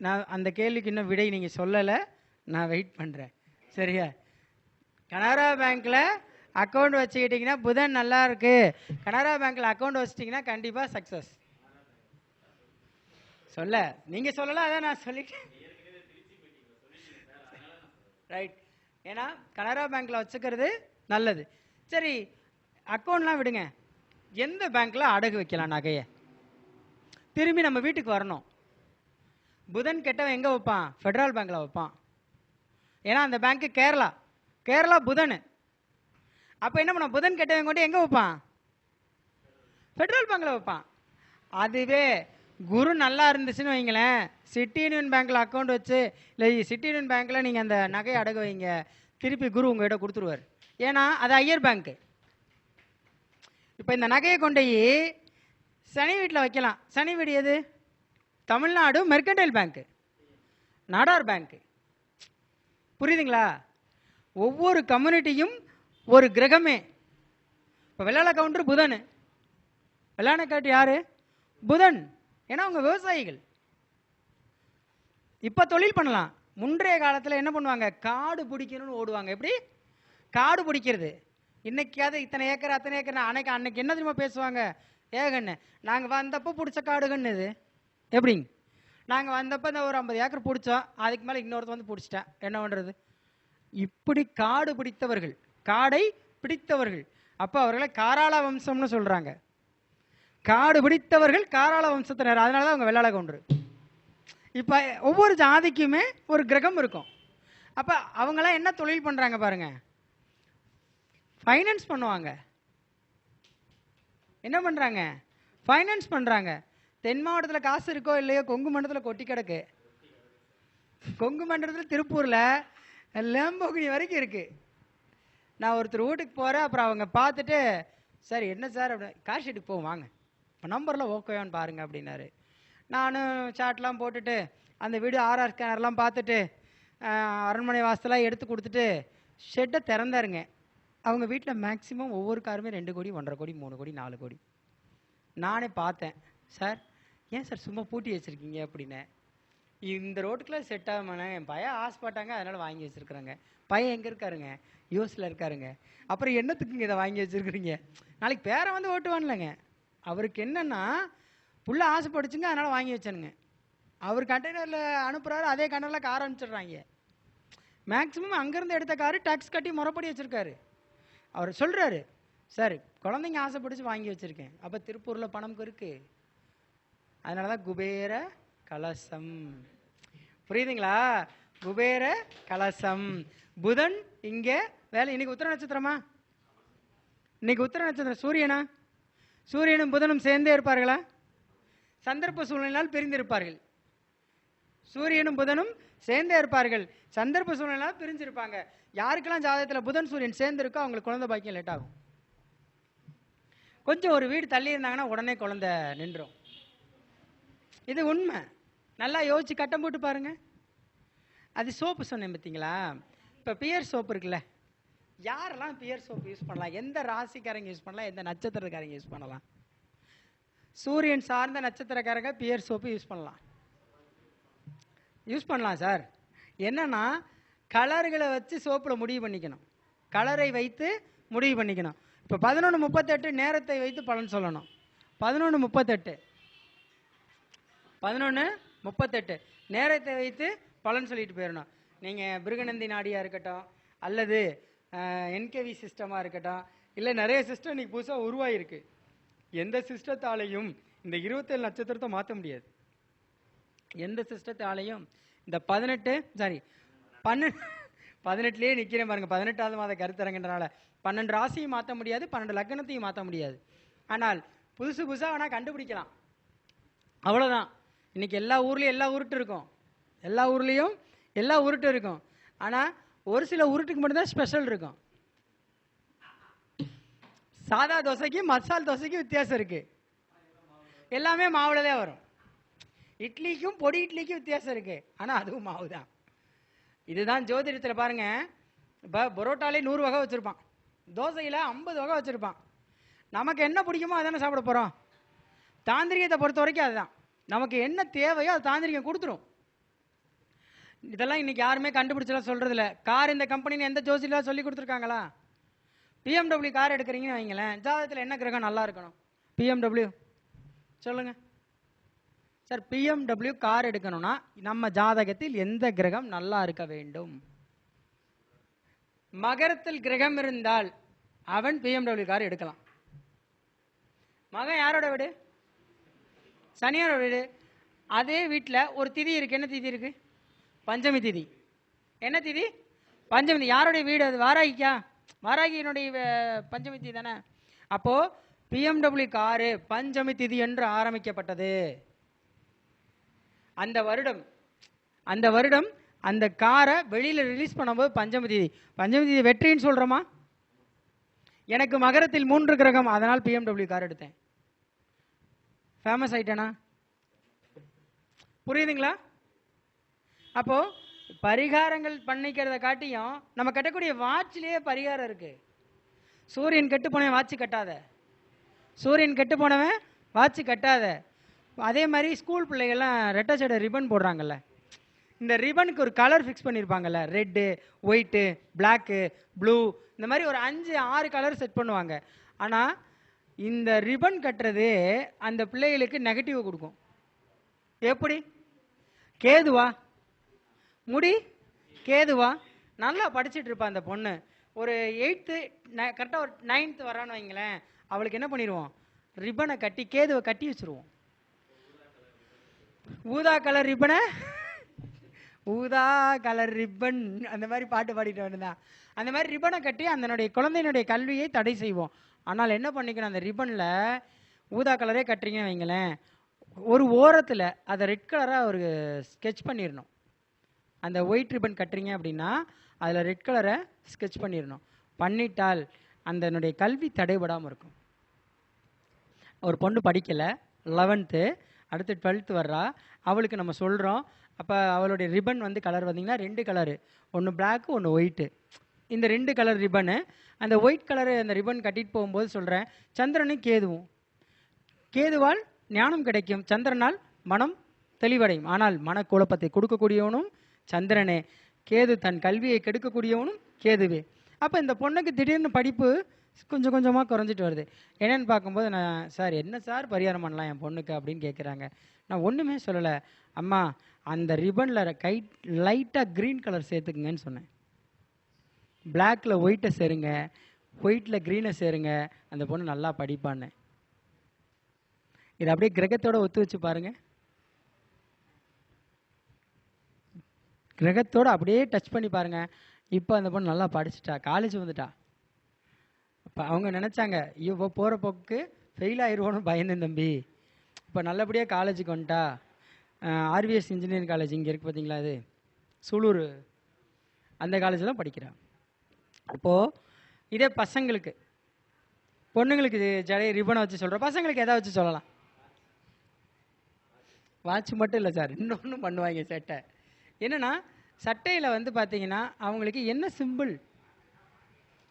நான் அந்த கேள்விக்கு இன்னும் விடை நீங்கள் சொல்லலை, நான் வெயிட் பண்ணுறேன் சரியா. கனரா பேங்க்கில் அக்கௌண்ட் வச்சுக்கிட்டிங்கன்னா புதன் நல்லா இருக்கு, கனரா பேங்க்கில் அக்கௌண்ட் வச்சிட்டிங்கன்னா கண்டிப்பாக சக்ஸஸ். சொல்ல நீங்கள் சொல்லலாம், அதான் நான் சொல்லிட்டேன் ரைட். ஏன்னா கனரா பேங்க்கில் வச்சுக்கிறது நல்லது. சரி அக்கௌண்ட்லாம் விடுங்க, எந்த பேங்க்கில் அடகு வைக்கலாம் நகையை? திரும்பி நம்ம வீட்டுக்கு வரணும். புதன் கெட்டவன் எங்கே வைப்பான்? ஃபெடரல் பேங்க்கில் வைப்பான். ஏன்னா அந்த பேங்க்கு கேரளா புதன். அப்போ என்ன பண்ண, புதன் கெட்டவன் கொண்டு எங்கே வைப்பான்? ஃபெடரல் பேங்க்கில் வைப்பான். அதுவே குரு நல்லா இருந்துச்சுன்னு வைங்களேன், சிட்டி யூனியன் பேங்க்கில் அக்கௌண்ட் வச்சு, இல்லை சிட்டி யூனியன் பேங்க்கில் நீங்கள் அந்த நகையை அடகு வைங்க, திருப்பி குரு உங்கள்கிட்ட கொடுத்துருவார். ஏன்னா அது ஐயர் பேங்க்கு. இப்போ இந்த நகையை கொண்டு சனி வீட்டில் வைக்கலாம். சனி வீடு எது? தமிழ்நாடு மெர்கன்டைல் பேங்க்கு, நாடார் பேங்க்கு. புரியுதுங்களா? ஒவ்வொரு கம்யூனிட்டியும் ஒரு கிரகமே. இப்போ வெள்ளாள கவுண்டர் புதன், வெள்ளாள காட்டு யாரு? புதன். ஏன்னா அவங்க விவசாயிகள். இப்போ தொழில் பண்ணலாம். முன்றைய காலத்தில் என்ன பண்ணுவாங்க, காடு பிடிக்கணும்னு ஓடுவாங்க. எப்படி காடு பிடிக்கிறது? இன்னைக்காவது இத்தனை ஏக்கர் அத்தனை ஏக்கர். அன்னைக்கு என்ன தெரியுமா பேசுவாங்க? ஏகண்ணு நாங்கள் வந்தப்போ பிடிச்ச காடுகன்னு. இது எப்படிங்க? நாங்கள் வந்தப்போ இந்த ஒரு 50 ஏக்கர் பிடிச்சோம், அதுக்கு மேலே இன்னொருத்த வந்து பிடிச்சிட்டேன், என்ன பண்ணுறது? இப்படி காடு பிடித்தவர்கள், காடை பிடித்தவர்கள். அப்போ அவர்களை காராள வம்சம்னு சொல்கிறாங்க. காடு பிடித்தவர்கள் காராள வம்சத்தினர். அதனால தான் அவங்க வெள்ளாள கவுண்டர். இப்போ ஒவ்வொரு ஜாதிக்குமே ஒரு கிரகம் இருக்கும். அப்போ அவங்களாம் என்ன தொழில் பண்ணுறாங்க பாருங்க, ஃபைனான்ஸ் பண்ணுவாங்க. என்ன பண்ணுறாங்க? ஃபைனான்ஸ் பண்ணுறாங்க. தென் மாவட்டத்தில் காசு இருக்கோ இல்லையோ, கொங்கு மண்டலத்தில் கொட்டி கிடக்கு. கொங்கு மண்டலத்தில் திருப்பூரில் லேம்போகினி வரைக்கும் இருக்குது. நான் ஒருத்தர் வீட்டுக்கு போகிறேன், அப்புறம் அவங்க பார்த்துட்டு, சார் என்ன சார் அப்படி, கார் ஷீட்டுக்கு போவோம் வாங்க, இப்போ நம்பர்லாம் ஓகேவான்னு பாருங்கள் அப்படின்னாரு. நானும் சாட்லாம் போட்டுட்டு அந்த வீடு ஆர்ஆர் ஸ்கேனர்லாம் பார்த்துட்டு அரண்மனை வாசலாம் எடுத்து கொடுத்துட்டு ஷெட்டை திறந்தாருங்க. அவங்க வீட்டில் மேக்ஸிமம் ஒவ்வொரு காருமே 2 கோடி 1.5 கோடி 3 கோடி 4 கோடி. நானே பார்த்தேன், சார் ஏன் சார் சும்மா பூட்டி வச்சுருக்கீங்க அப்படின்னு. இந்த ரோட்டுக்குள்ளே செட் ஆகுமாண்ணே, என் பையன் ஆசைப்பட்டாங்க அதனால் வாங்கி வச்சுருக்குறாங்க. பையன் எங்கே இருக்காருங்க? யூஎஸில் இருக்காருங்க. அப்புறம் என்னத்துக்குங்க இதை வாங்கி வச்சுருக்குறீங்க? நாளைக்கு பேரை வந்து ஓட்டுவான்லங்க. அவருக்கு என்னென்னா புள்ள ஆசைப்படுச்சுங்க, அதனால் வாங்கி வச்சானுங்க. அவர் கண்டெய்னரில் அனுப்புகிறாரு, அதே கண்டெய்னரில் கார் அனுப்பிச்சிடுறாங்க. மேக்ஸிமம் அங்கேருந்து எடுத்த காரு டேக்ஸ் கட்டி முறைப்படி வச்சுருக்காரு. அவர் சொல்கிறாரு, சார் குழந்தைங்க ஆசைப்படிச்சு வாங்கி வச்சுருக்கேன். அப்போ திருப்பூரில் பணம் இருக்குது. அதனால தான் குபேர கலசம். புரியுதுங்களா? குபேர கலசம். புதன் இங்கே வேலை. இன்னைக்கு உத்திர நட்சத்திரமா? இன்னைக்கு உத்திர நட்சத்திரம். சூரியனா? சூரியனும் புதனும் சேர்ந்தே இருப்பார்களா? சந்தர்ப்ப சூழ்நிலையால் பிரிந்திருப்பார்கள். சூரியனும் புதனும் சேர்ந்தே இருப்பார்கள், சந்தர்ப்ப சூழ்நிலையால் பிரிஞ்சிருப்பாங்க. யாருக்கெல்லாம் ஜாதகத்தில் புதன் சூரியன் சேர்ந்து இருக்கோ அவங்களுக்கு குழந்தை பாக்கியம் லேட் ஆகும். கொஞ்சம் ஒரு வீடு தள்ளி இருந்தாங்கன்னா உடனே குழந்தை நின்றும். இது உண்மை. நல்லா யோசிச்சு கட்டம் போட்டு பாருங்க. அது சோப்பு சொன்னேன் பார்த்தீங்களா? இப்போ பியர் சோப்பு இருக்குல்ல, யாரெல்லாம் பியர் சோப்பு யூஸ் பண்ணலாம்? எந்த ராசிக்காரங்க யூஸ் பண்ணலாம்? எந்த நட்சத்திரக்காரங்க யூஸ் பண்ணலாம்? சூரியன் சார்ந்த நட்சத்திரக்காரங்க பியர் சோப்பு யூஸ் பண்ணலாம் சார். என்னன்னா கலர்களை வச்சு சோப்பில் முடிவு பண்ணிக்கணும். கலரை வைத்து முடிவு பண்ணிக்கணும். இப்போ 11:38 நேரத்தை வைத்து பலன் சொல்லணும். 11:38 நேரத்தை வைத்து பலன் சொல்லிட்டு போயிடணும். நீங்கள் பிருகநந்தி நாடியாக இருக்கட்டும், அல்லது என்கேவி சிஸ்டமாக இருக்கட்டும், இல்லை நிறைய சிஸ்டம் இன்னைக்கு புதுசாக உருவாயிருக்கு. எந்த சிஸ்டத்தாலையும் இந்த 27 நட்சத்திரத்தை மாற்ற முடியாது. எந்த சிஸ்டத்தாலையும் இந்த 18லேயே நிற்கிறேன் பாருங்க. 18வது மாத கருத்தரங்கன்றனால 12 ராசியும் மாற்ற முடியாது, 12 லக்னத்தையும் மாற்ற முடியாது. ஆனால் புதுசாக வேணால் கண்டுபிடிக்கலாம், அவ்வளோதான். இன்னைக்கு எல்லா ஊர்லேயும் எல்லா உருட்டும் இருக்கும். ஆனால் ஒரு சில உருட்டுக்கு மட்டும்தான் ஸ்பெஷல் இருக்கும். சாதா தோசைக்கு மசால் தோசைக்கு வித்தியாசம் இருக்கு. எல்லாமே மாவுல தான் வரும். இட்லிக்கும் பொடி இட்லிக்கும் வித்தியாசம் இருக்கு, ஆனால் அதுவும் மாவு தான். இதுதான் ஜோதிடத்தில் பாருங்க. இப்போ பரோட்டாலே 100 வகை வச்சிருப்பான், தோசையில் 50 வகை வச்சிருப்பான். நமக்கு என்ன பிடிக்குமோ அதானே சாப்பிட போகிறோம். தாந்திரிகத்தை பொறுத்த வரைக்கும் அதுதான். நமக்கு என்ன தேவையோ அது தாந்திரிகம் கொடுத்துரும். இதெல்லாம் இன்னைக்கு யாருமே கண்டுபிடிச்சலாம் சொல்றது இல்லை. கார் இந்த கம்பெனின்னு எந்த ஜோசிலாம் சொல்லி கொடுத்துருக்காங்களா? BMW கார் எடுக்கிறீங்கன்னு வைங்களேன், ஜாதகத்தில் என்ன கிரகம் நல்லா இருக்கணும்? BMW சொல்லுங்க சார். BMW கார் எடுக்கணும்னா நம்ம ஜாதகத்தில் எந்த கிரகம் நல்லா இருக்க வேண்டும்? மகரத்தில் கிரகம் இருந்தால் அவன் BMW கார் எடுக்கலாம். மகன் யாரோட வீடு? சனியோட வீடு. அதே வீட்டில் ஒரு திதி இருக்கு. என்ன திதி இருக்கு? பஞ்சமி திதி. என்ன திதி? பஞ்சமிதி யாருடைய வீடு அது? வாராகிக்கா? வாராகியினுடைய பஞ்சமி தானே. அப்போ பிஎம்டபிள்யூ காரு பஞ்சமி திதி என்று ஆரம்பிக்கப்பட்டது. அந்த வருடம் அந்த காரை வெளியில ரிலீஸ் பண்ணும்போது பஞ்சமி திதி. பஞ்சமி திதி வெற்றின்னு சொல்றோமா? எனக்கு மகரத்தில் 3 கிரகம், அதனால் பிஎம்டபிள்யூ கார் எடுத்தேன். ஃபேமஸ் ஆயிட்டேனா? புரியுதுங்களா? அப்போ பரிகாரங்கள் பண்ணிக்கிறத காட்டியும் நம்ம கட்டக்கூடிய வாட்சிலேயே பரிகாரம் இருக்கு. சூரியன் கெட்டு போனவன் வாட்சி கட்டாத, சூரியன் கெட்டு போனவன் வாட்சி கட்டாத. அதே மாதிரி ஸ்கூல் பிள்ளைகள்லாம் ரெட்டை சடை ரிப்பன் போடுறாங்கல்ல, இந்த ரிப்பனுக்கு ஒரு கலர் ஃபிக்ஸ் பண்ணியிருப்பாங்கல்ல, ரெட்டு, ஒயிட்டு, பிளாக்கு, ப்ளூ, இந்த மாதிரி ஒரு 5-6 கலர் செட் பண்ணுவாங்க. ஆனால் இந்த ரிப்பன் கட்டுறது அந்த பிள்ளைகளுக்கு நெகட்டிவ் கொடுக்கும். எப்படி? கேதுவா? முடி கேதுவா? நல்லா படிச்சுட்டு இருப்பா அந்த பொண்ணு. ஒரு 8th கரெக்டாக ஒரு 9th வரான்னு வைங்களேன், அவளுக்கு என்ன பண்ணிடுவோம்? ரிப்பனை கட்டி கேதுவை கட்டி வச்சுருவோம். ஊதா கலர் ரிப்பனை, ஊதா கலர் ரிப்பன், அந்த மாதிரி பாட்டு பாடிட்டு வேணுதான். அந்த மாதிரி ரிப்பனை கட்டி அந்த குழந்தையினுடைய கல்வியை தடை செய்வோம். ஆனால் என்ன பண்ணிக்கணும், அந்த ரிப்பனில் ஊதா கலரே கட்டுறீங்கன்னு வைங்களேன், ஒரு ஓரத்தில் அதை ரெட் கலராக ஒரு ஸ்கெட்ச் பண்ணிடணும். அந்த ஒயிட் ரிப்பன் கட்டுறீங்க அப்படின்னா அதில் ரெட் கலரை ஸ்கெட்ச் பண்ணிடணும். பண்ணிட்டால் அந்த கல்வி தடைபடாமல் இருக்கும். ஒரு பொண்ணு படிக்கலை, 11th, அடுத்து 12th வர்றா, அவளுக்கு நம்ம சொல்கிறோம். அப்போ அவளுடைய ரிப்பன் வந்து கலர் வந்தீங்கன்னா 2 கலரு, ஒன்று பிளாக்கு ஒன்று ஒயிட்டு. இந்த 2 கலர் ரிப்பனு, அந்த ஒயிட் கலரு அந்த ரிப்பன் கட்டிட்டு போகும்போது சொல்கிறேன், சந்திரனும் கேதுவும், கேதுவால் ஞானம் கிடைக்கும், சந்திரனால் மனம் தெளிவடையும். ஆனால் மனக்குழப்பத்தை கொடுக்கக்கூடியவனும் சந்திரனே, கேது தன் கல்வியை கெடுக்கக்கூடியவனும் கேதுவே. அப்போ இந்த பொண்ணுக்கு திடீர்னு படிப்பு கொஞ்சம் கொஞ்சமாக குறைஞ்சிட்டு வருது. என்னென்னு பார்க்கும்போது நான், சார் என்ன சார் பரிகாரம் பண்ணலாம் என் பொண்ணுக்கு அப்படின்னு கேட்குறாங்க. நான் ஒன்றுமே சொல்லலை, அம்மா அந்த ரிப்பனில் லைட்டாக க்ரீன் கலர் சேர்த்துக்குங்கன்னு சொன்னேன். பிளாக்கில் ஒயிட்டை சேருங்க, ஒயிட்டில் க்ரீனை சேருங்க, அந்த பொண்ணு நல்லா படிப்பான்னு. இதை அப்படியே கிரகத்தோட ஒத்து வச்சு பாருங்க, கிரகத்தோட அப்படியே டச் பண்ணி பாருங்க. இப்போ அந்த பொண்ணு நல்லா படிச்சுட்டா, காலேஜ் வந்துட்டா. இப்போ அவங்க நினச்சாங்க, இவ போகிற போக்கு ஃபெயில் ஆயிடுவோன்னு பயந்தேன் தம்பி, இப்போ நல்லபடியாக காலேஜுக்கு வந்துட்டா. ஆர்விஎஸ் இன்ஜினியரிங் காலேஜ் இங்கே இருக்குது பார்த்தீங்களா, அது சூலூர், அந்த காலேஜில் தான் படிக்கிறேன். அப்போது இதே பசங்களுக்கு, பொண்ணுங்களுக்கு ஜடை ரிப்பனை வச்சு சொல்கிறோம், பசங்களுக்கு எதாவது வச்சு சொல்லலாம். வாட்ச் மட்டும் இல்லை சார், இன்னொன்றும் பண்ணுவாங்க சட்டை. என்னென்னா சட்டையில் வந்து பார்த்தீங்கன்னா அவங்களுக்கு என்ன சிம்பிள்,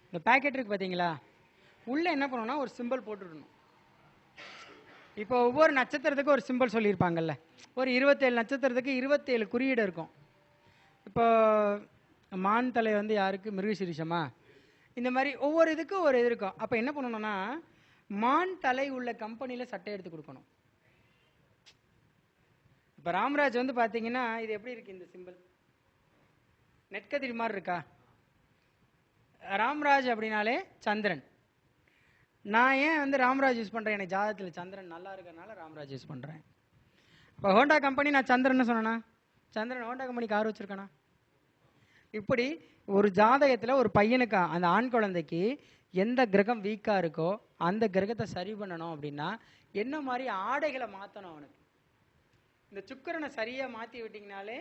இந்த பேக்கெட் இருக்குது பார்த்தீங்களா, உள்ளே என்ன பண்ணணும்னா ஒரு சிம்பிள் போட்டுடணும். இப்போ ஒவ்வொரு நட்சத்திரத்துக்கும் ஒரு சிம்பிள் சொல்லியிருப்பாங்கல்ல, ஒரு 27 நட்சத்திரத்துக்கு 27 குறியீடு இருக்கும். இப்போ மான் தலை வந்து யாருக்கு? மிருகசீரிஷமா? இந்த மாதிரி ஒவ்வொரு இதுக்கும் ஒரு இது இருக்கும். அப்போ என்ன பண்ணணும்னா மான் தலை உள்ள கம்பெனியில் சட்டை எடுத்து கொடுக்கணும். இப்போ ராம்ராஜ் வந்து பார்த்தீங்கன்னா இது எப்படி இருக்கு, இந்த சிம்பிள் நெற்கதிரி மாதிரி இருக்கா? ராம்ராஜ் அப்படின்னாலே சந்திரன். நான் ஏன் வந்து ராம்ராஜ் யூஸ் பண்ணுறேன், எனக்கு ஜாதகத்தில் சந்திரன் நல்லா இருக்கிறனால ராம்ராஜ் யூஸ் பண்ணுறேன். இப்போ ஹோண்டா கம்பெனி நான் சந்திரன் சொன்னேன்னா, சந்திரன் ஹோண்டா கம்பெனி கார் வச்சுருக்கேனா? இப்படி ஒரு ஜாதகத்தில் ஒரு பையனுக்கு, அந்த ஆண் குழந்தைக்கு எந்த கிரகம் வீக்காக இருக்கோ அந்த கிரகத்தை சரி பண்ணணும் அப்படின்னா என்ன மாதிரி ஆடைகளை மாற்றணும் அவனுக்கு. இந்த சுக்கிரனை சரியாக மாற்றி விட்டிங்கனாலே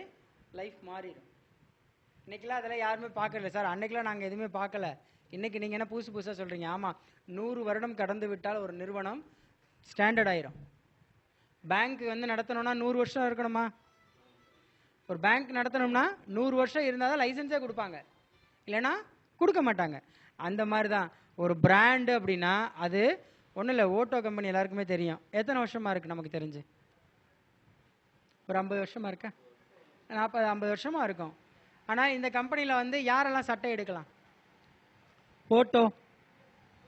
லைஃப் மாறிடும். இன்றைக்கெலாம் அதெல்லாம் யாருமே பார்க்கல சார், அன்றைக்கெலாம் நாங்கள் எதுவுமே பார்க்கல, இன்றைக்கி நீங்கள் என்ன புதுசு புதுசாக சொல்கிறீங்க. ஆமாம், 100 வருடம் கடந்து விட்டால் ஒரு நிறுவனம் ஸ்டாண்டர்ட் ஆயிரும். பேங்க் வந்து நடத்தணும்னா 100 வருஷம் இருக்கணுமா? ஒரு பேங்க் நடத்தணும்னா 100 வருஷம் இருந்தால் தான் லைசன்ஸே கொடுப்பாங்க, இல்லைன்னா கொடுக்க மாட்டாங்க. அந்த மாதிரி தான் ஒரு பிராண்டு அப்படின்னா அது ஒன்றும் இல்லை. ஓட்டோ கம்பெனி எல்லாருக்குமே தெரியும், எத்தனை வருஷமாக இருக்குது நமக்கு தெரிஞ்சு? ஒரு 50 வருஷமாக இருக்கா? 40-50 வருஷமாக இருக்கும். ஆனால் இந்த கம்பெனியில் வந்து யாரெல்லாம் சட்டை எடுக்கலாம்? ஓட்டோ,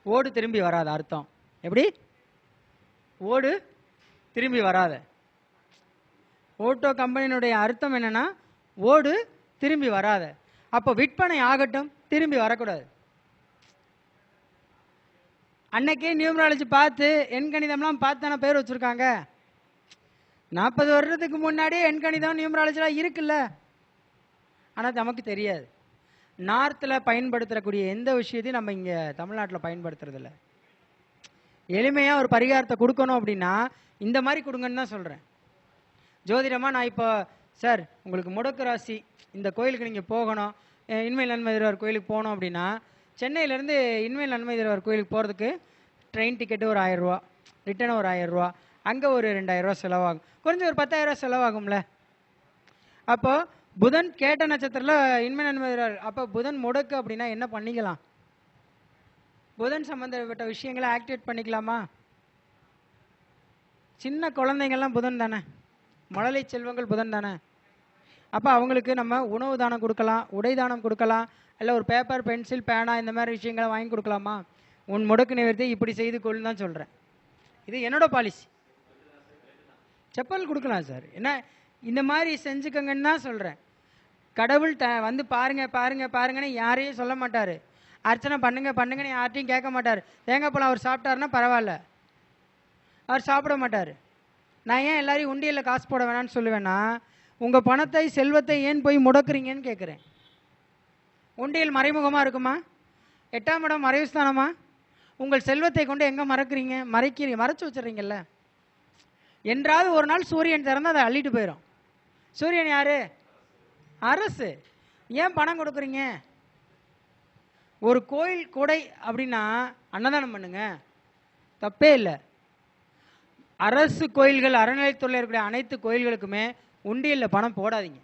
ஓடு திரும்பி வராத அர்த்தம். எப்படி? ஓடு திரும்பி வராத. ஓட்டோ கம்பெனியினுடைய அர்த்தம் என்னன்னா ஓடு திரும்பி வராத. அப்போ விற்பனை ஆகட்டும், திரும்பி வரக்கூடாது. அன்னைக்கே நியூமராலஜி பார்த்து எண்கணிதம்லாம் பார்த்து தானே பேர் வச்சுருக்காங்க. 40 வருடத்துக்கு முன்னாடியே எண்கணிதம் நியூமராலஜிலாம் இருக்குல்ல, ஆனால் நமக்கு தெரியாது. நார்த்தில் பயன்படுத்தக்கூடிய எந்த விஷயத்தையும் நம்ம இங்கே தமிழ்நாட்டில் பயன்படுத்துறதில்ல. எளிமையாக ஒரு பரிகாரத்தை கொடுக்கணும் அப்படின்னா இந்த மாதிரி கொடுங்கன்னு தான் சொல்கிறேன். ஜோதிடமாக நான் இப்போ சார் உங்களுக்கு முடக்கு ராசி இந்த கோயிலுக்கு நீங்கள் போகணும், இன்மையில் நன்மை தருவார் கோயிலுக்கு போகணும் அப்படின்னா சென்னையிலேருந்து இன்மையில் நன்மை தருவார் கோயிலுக்கு போகிறதுக்கு ட்ரெயின் டிக்கெட்டு ஒரு 1000 ரூபா, ரிட்டர்னு ஒரு 1000 ரூபா, அங்கே ஒரு 2000 ரூபா செலவாகும், கொஞ்சம் ஒரு 10,000 ரூபா செலவாகும்ல. அப்போது புதன் கேட்ட நட்சத்திரத்தில் இன்மை நன்மை தருவார். அப்போ புதன் முடக்கு அப்படின்னா என்ன பண்ணிக்கலாம்? புதன் சம்மந்தப்பட்ட விஷயங்களை ஆக்டிவேட் பண்ணிக்கலாமா? சின்ன குழந்தைங்கள்லாம் புதன் தானே, மழலை செல்வங்கள் புதன் தானே. அப்போ அவங்களுக்கு நம்ம உணவு தானம் கொடுக்கலாம், உடை தானம் கொடுக்கலாம், இல்லை ஒரு பேப்பர் பென்சில் பேனா இந்த மாதிரி விஷயங்களை வாங்கி கொடுக்கலாமா? உன் முடக்கு நிவர்த்தி இப்படி செய்து கொள்ளுன்னு தான் சொல்கிறேன். இது என்னோட பாலிசி. செப்பல் கொடுக்கலாம் சார், என்ன இந்த மாதிரி செஞ்சுக்கங்கன்னு தான் சொல்கிறேன். கடவுள் வந்து பாருங்க பாருங்க பாருங்கன்னு யாரையும் சொல்ல மாட்டார். அர்ச்சனை பண்ணுங்க பண்ணுங்கன்னு யார்ட்டையும் கேட்க மாட்டார். தேங்காய் பழம் அவர் சாப்பிட்டாருன்னா பரவாயில்ல, அவர் சாப்பிட மாட்டார். நான் ஏன் எல்லாரையும் உண்டியலில் காசு போட வேணான்னு சொல்லுவேன்னா, உங்கள் பணத்தை செல்வத்தை ஏன் போய் முடக்குறீங்கன்னு கேட்குறேன். உண்டியல் மறைமுகமாக இருக்குமா? 8ஆம் இடம் மறைவு ஸ்தானமா? உங்கள் செல்வத்தை கொண்டு எங்கே மறைக்கிறீங்க? மறைச்சு வச்சுறீங்கல்ல. என்றாவது ஒரு நாள் சூரியன் திறந்து அதை அள்ளிட்டு போயிடும். சூரியன் யாரு? அரசு. ஏன் பணம் கொடுக்குறீங்க? ஒரு கோயில் கொடை அப்படின்னா அன்னதானம் பண்ணுங்க, தப்பே இல்லை. அரசு கோயில்கள் அறநிலையத்துறையில் இருக்கக்கூடிய அனைத்து கோயில்களுக்குமே உண்டியலில் பணம் போடாதீங்க.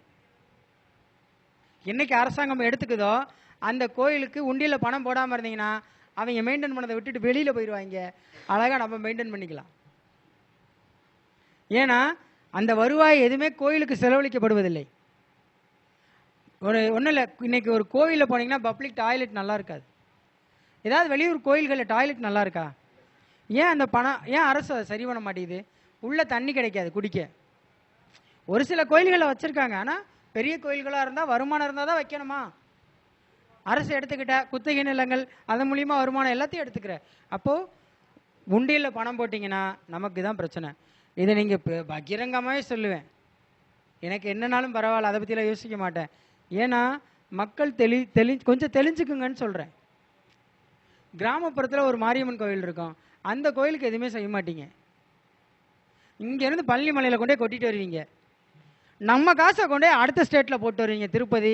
என்னைக்கு அரசாங்கம் எடுத்துக்குதோ அந்த கோயிலுக்கு உண்டியலில் பணம் போடாமல் இருந்தீங்கன்னா அவங்க மெயின்டைன் பண்ணதை விட்டுட்டு வெளியில் போயிடுவாங்க. அழகாக நம்ம மெயின்டைன் பண்ணிக்கலாம். ஏன்னா அந்த வருவாய் எதுவுமே கோயிலுக்கு செலவழிக்கப்படுவதில்லை. ஒன்றும் இல்லை, இன்னைக்கு ஒரு கோயிலில் போனீங்கன்னா பப்ளிக் டாய்லெட் நல்லா இருக்காது. ஏதாவது வெளியூர் கோயில்களில் டாய்லெட் நல்லா இருக்கா? ஏன் அந்த பணம் ஏன் அரசு அதை சரி பண்ண மாட்டேங்குது? உள்ள தண்ணி கிடைக்காது குடிக்க. ஒரு சில கோயில்களில் வச்சுருக்காங்க, ஆனால் பெரிய கோயில்களாக இருந்தால் வருமானம் இருந்தால் தான் வைக்கணுமா? அரசு எடுத்துக்கிட்ட குத்தகை நிலங்கள் அதன் மூலியமா வருமானம் எல்லாத்தையும் எடுத்துக்கிற. அப்போது உண்டியலில் பணம் போட்டிங்கன்னா நமக்கு தான் பிரச்சனை. இதை நீங்கள் பகிரங்கமாகவே சொல்லுவேன். எனக்கு என்னன்னாலும் பரவாயில்ல, அதை பற்றிலாம் யோசிக்க மாட்டேன். ஏன்னா மக்கள் கொஞ்சம் தெளிஞ்சுக்குங்கன்னு சொல்கிறேன். கிராமப்புறத்தில் ஒரு மாரியம்மன் கோயில் இருக்கும், அந்த கோயிலுக்கு எதுவுமே செய்ய மாட்டீங்க. இங்கேருந்து பழனி மலையில் கொண்டே கொட்டிட்டு வருவீங்க. நம்ம காசை கொண்டே அடுத்த ஸ்டேட்டில் போட்டு வருவீங்க, திருப்பதி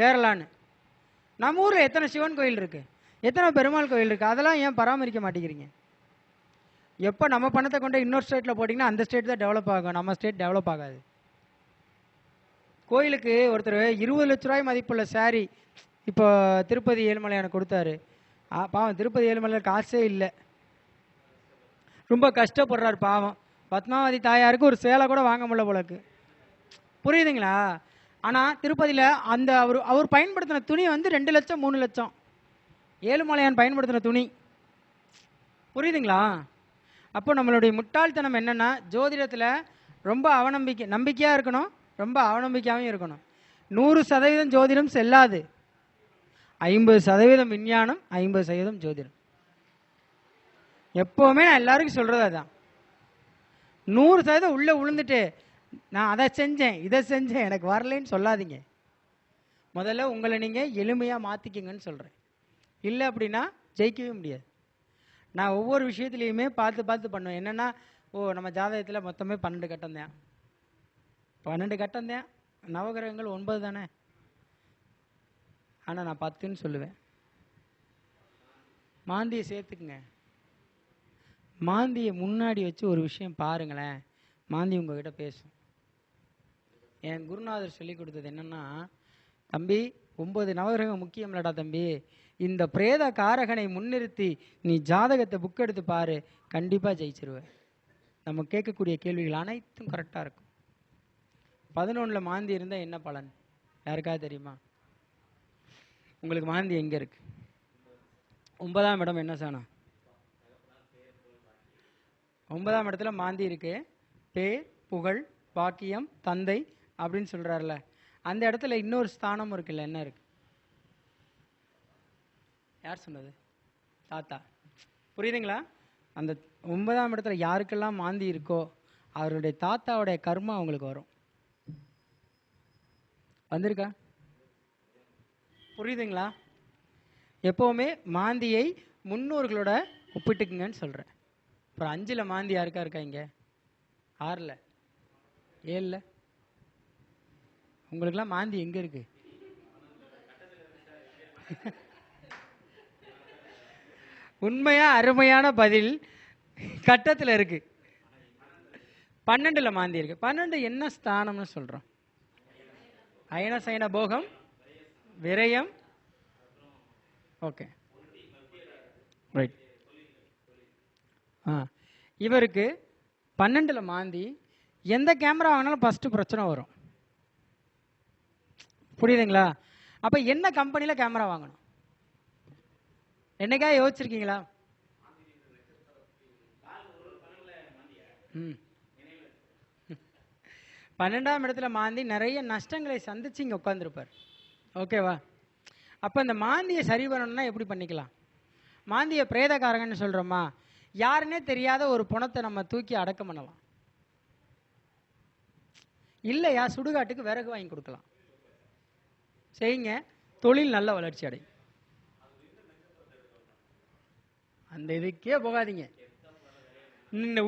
கேரளான்னு. நம்ம ஊரில் எத்தனை சிவன் கோயில் இருக்குது, எத்தனை பெருமாள் கோயில் இருக்குது, அதெல்லாம் ஏன் பராமரிக்க மாட்டேங்கிறீங்க? எப்போ நம்ம பணத்தை கொண்டு இன்னொரு ஸ்டேட்டில் போட்டிங்கன்னா அந்த ஸ்டேட் தான் டெவலப் ஆகும், நம்ம ஸ்டேட் டெவலப் ஆகாது. கோயிலுக்கு ஒருத்தர் 20 லட்ச ரூபாய் மதிப்புள்ள சாரி இப்போ திருப்பதி ஏழுமலையான கொடுத்தாரு. பாவம், திருப்பதி ஏழுமலையில் காசே இல்லை, ரொம்ப கஷ்டப்படுறாரு பாவம். பத்மாவதி தாயாருக்கு ஒரு சேலை கூட வாங்க முடியல போலக்கு. புரியுதுங்களா? ஆனால் திருப்பதியில் அந்த அவர் பயன்படுத்தின துணி வந்து 2 லட்சம் 3 லட்சம். ஏழுமலையான் பயன்படுத்தின துணி. புரியுதுங்களா? அப்போ நம்மளுடைய முட்டாள்தனம் என்னென்னா, ஜோதிடத்தில் ரொம்ப நம்பிக்கையாக இருக்கணும், ரொம்ப அவநம்பிக்கையாகவும் இருக்கணும். 100% ஜோதிடம் செல்லாது. 50% விஞ்ஞானம், 50% ஜோதிடம். எப்போவுமே நான் எல்லாருக்கும் சொல்கிறது அதான். 100% உள்ளே விழுந்துட்டு நான் அதை செஞ்சேன் இதை செஞ்சேன் எனக்கு வரலைன்னு சொல்லாதீங்க. முதல்ல உங்களை நீங்கள் எளிமையாக மாற்றிக்கிங்கன்னு சொல்கிறேன். இல்லை அப்படின்னா ஜெயிக்கவே முடியாது. நான் ஒவ்வொரு விஷயத்துலையுமே பார்த்து பண்ணுவேன். என்னென்னா, நம்ம ஜாதகத்தில் மொத்தமே 12 கட்டம் தான். 12 கட்டம் தான். நவகிரகங்கள் 9 தானே. ஆனால் நான் 10ன்னு சொல்லுவேன். மாந்தியை சேர்த்துக்குங்க. மாந்தியை முன்னாடி வச்சு ஒரு விஷயம் பாருங்களேன், மாந்தி உங்ககிட்ட பேசும். என் குருநாதர் சொல்லி கொடுத்தது என்னென்னா, தம்பி 9 நவகிரகம் முக்கியம் இல்லடா தம்பி, இந்த பிரேத காரகனை முன்னிறுத்தி நீ ஜாதகத்தை புக் எடுத்து பாரு, கண்டிப்பாக ஜெயிச்சிருவேன். நம்ம கேட்கக்கூடிய கேள்விகள் அனைத்தும் கரெக்டாக இருக்கும். 11 மாந்தி இருந்தால் என்ன பலன் யாருக்காவது தெரியுமா? உங்களுக்கு மாந்தி எங்கே இருக்கு? 9ஆம் இடம் என்ன சாணம்? 9ஆம் இடத்துல மாந்தி இருக்கு. பேர், புகழ், பாக்கியம், தந்தை அப்படின்னு சொல்றாருல, அந்த இடத்துல இன்னொரு ஸ்தானம் இருக்குல்ல, என்ன இருக்கு? யார் சொன்னது? தாத்தா. புரியுதுங்களா? அந்த 9ஆம் இடத்துல யாருக்கெல்லாம் மாந்தி இருக்கோ அவருடைய தாத்தாவுடைய கர்மா அவங்களுக்கு வரும். வந்திருக்கா? புரியுதுங்களா? எப்போவுமே மாந்தியை முன்னோர்களோட ஒப்பிட்டுக்குங்கன்னு சொல்கிறேன். அப்புறம் 5ல் மாந்தி யாருக்கா இருக்கா? இங்கே 6ல் 7ல் உங்களுக்கெல்லாம் மாந்தி எங்கே இருக்கு? உண்மையா அருமையான பதில் கட்டத்தில் இருக்கு. 12ல் மாந்தி இருக்கு. 12 என்ன ஸ்தானம்னு சொல்றோம்? அயன சயன போகம் விரயம். Okay right. இவருக்கு 12ல் மாந்தி. எந்த கேமரா வாங்கினாலும் ஃபர்ஸ்ட் பிரச்சனை வரும். புரியுதுங்களா? அப்ப என்ன கம்பெனியில் கேமரா வாங்கணும்? என்னைக்கா யோசிச்சிருக்கீங்களா? 12ஆம் இடத்துல மாந்தி நிறைய நஷ்டங்களை சந்திச்சு இங்கே உட்காந்துருப்பார். ஓகேவா? அப்போ இந்த மாந்தியை சரி பண்ணணும்னா எப்படி பண்ணிக்கலாம்? மாந்தியை பிரேதக்காரங்கன்னு சொல்கிறோமா? யாருன்னே தெரியாத ஒரு புணத்தை நம்ம தூக்கி அடக்கம் பண்ணலாம். இல்லையா சுடுகாட்டுக்கு விறகு வாங்கி கொடுக்கலாம். செய்யுங்க, தொழில் நல்ல வளர்ச்சி அடையும். அந்த இதுக்கே போகாதீங்க.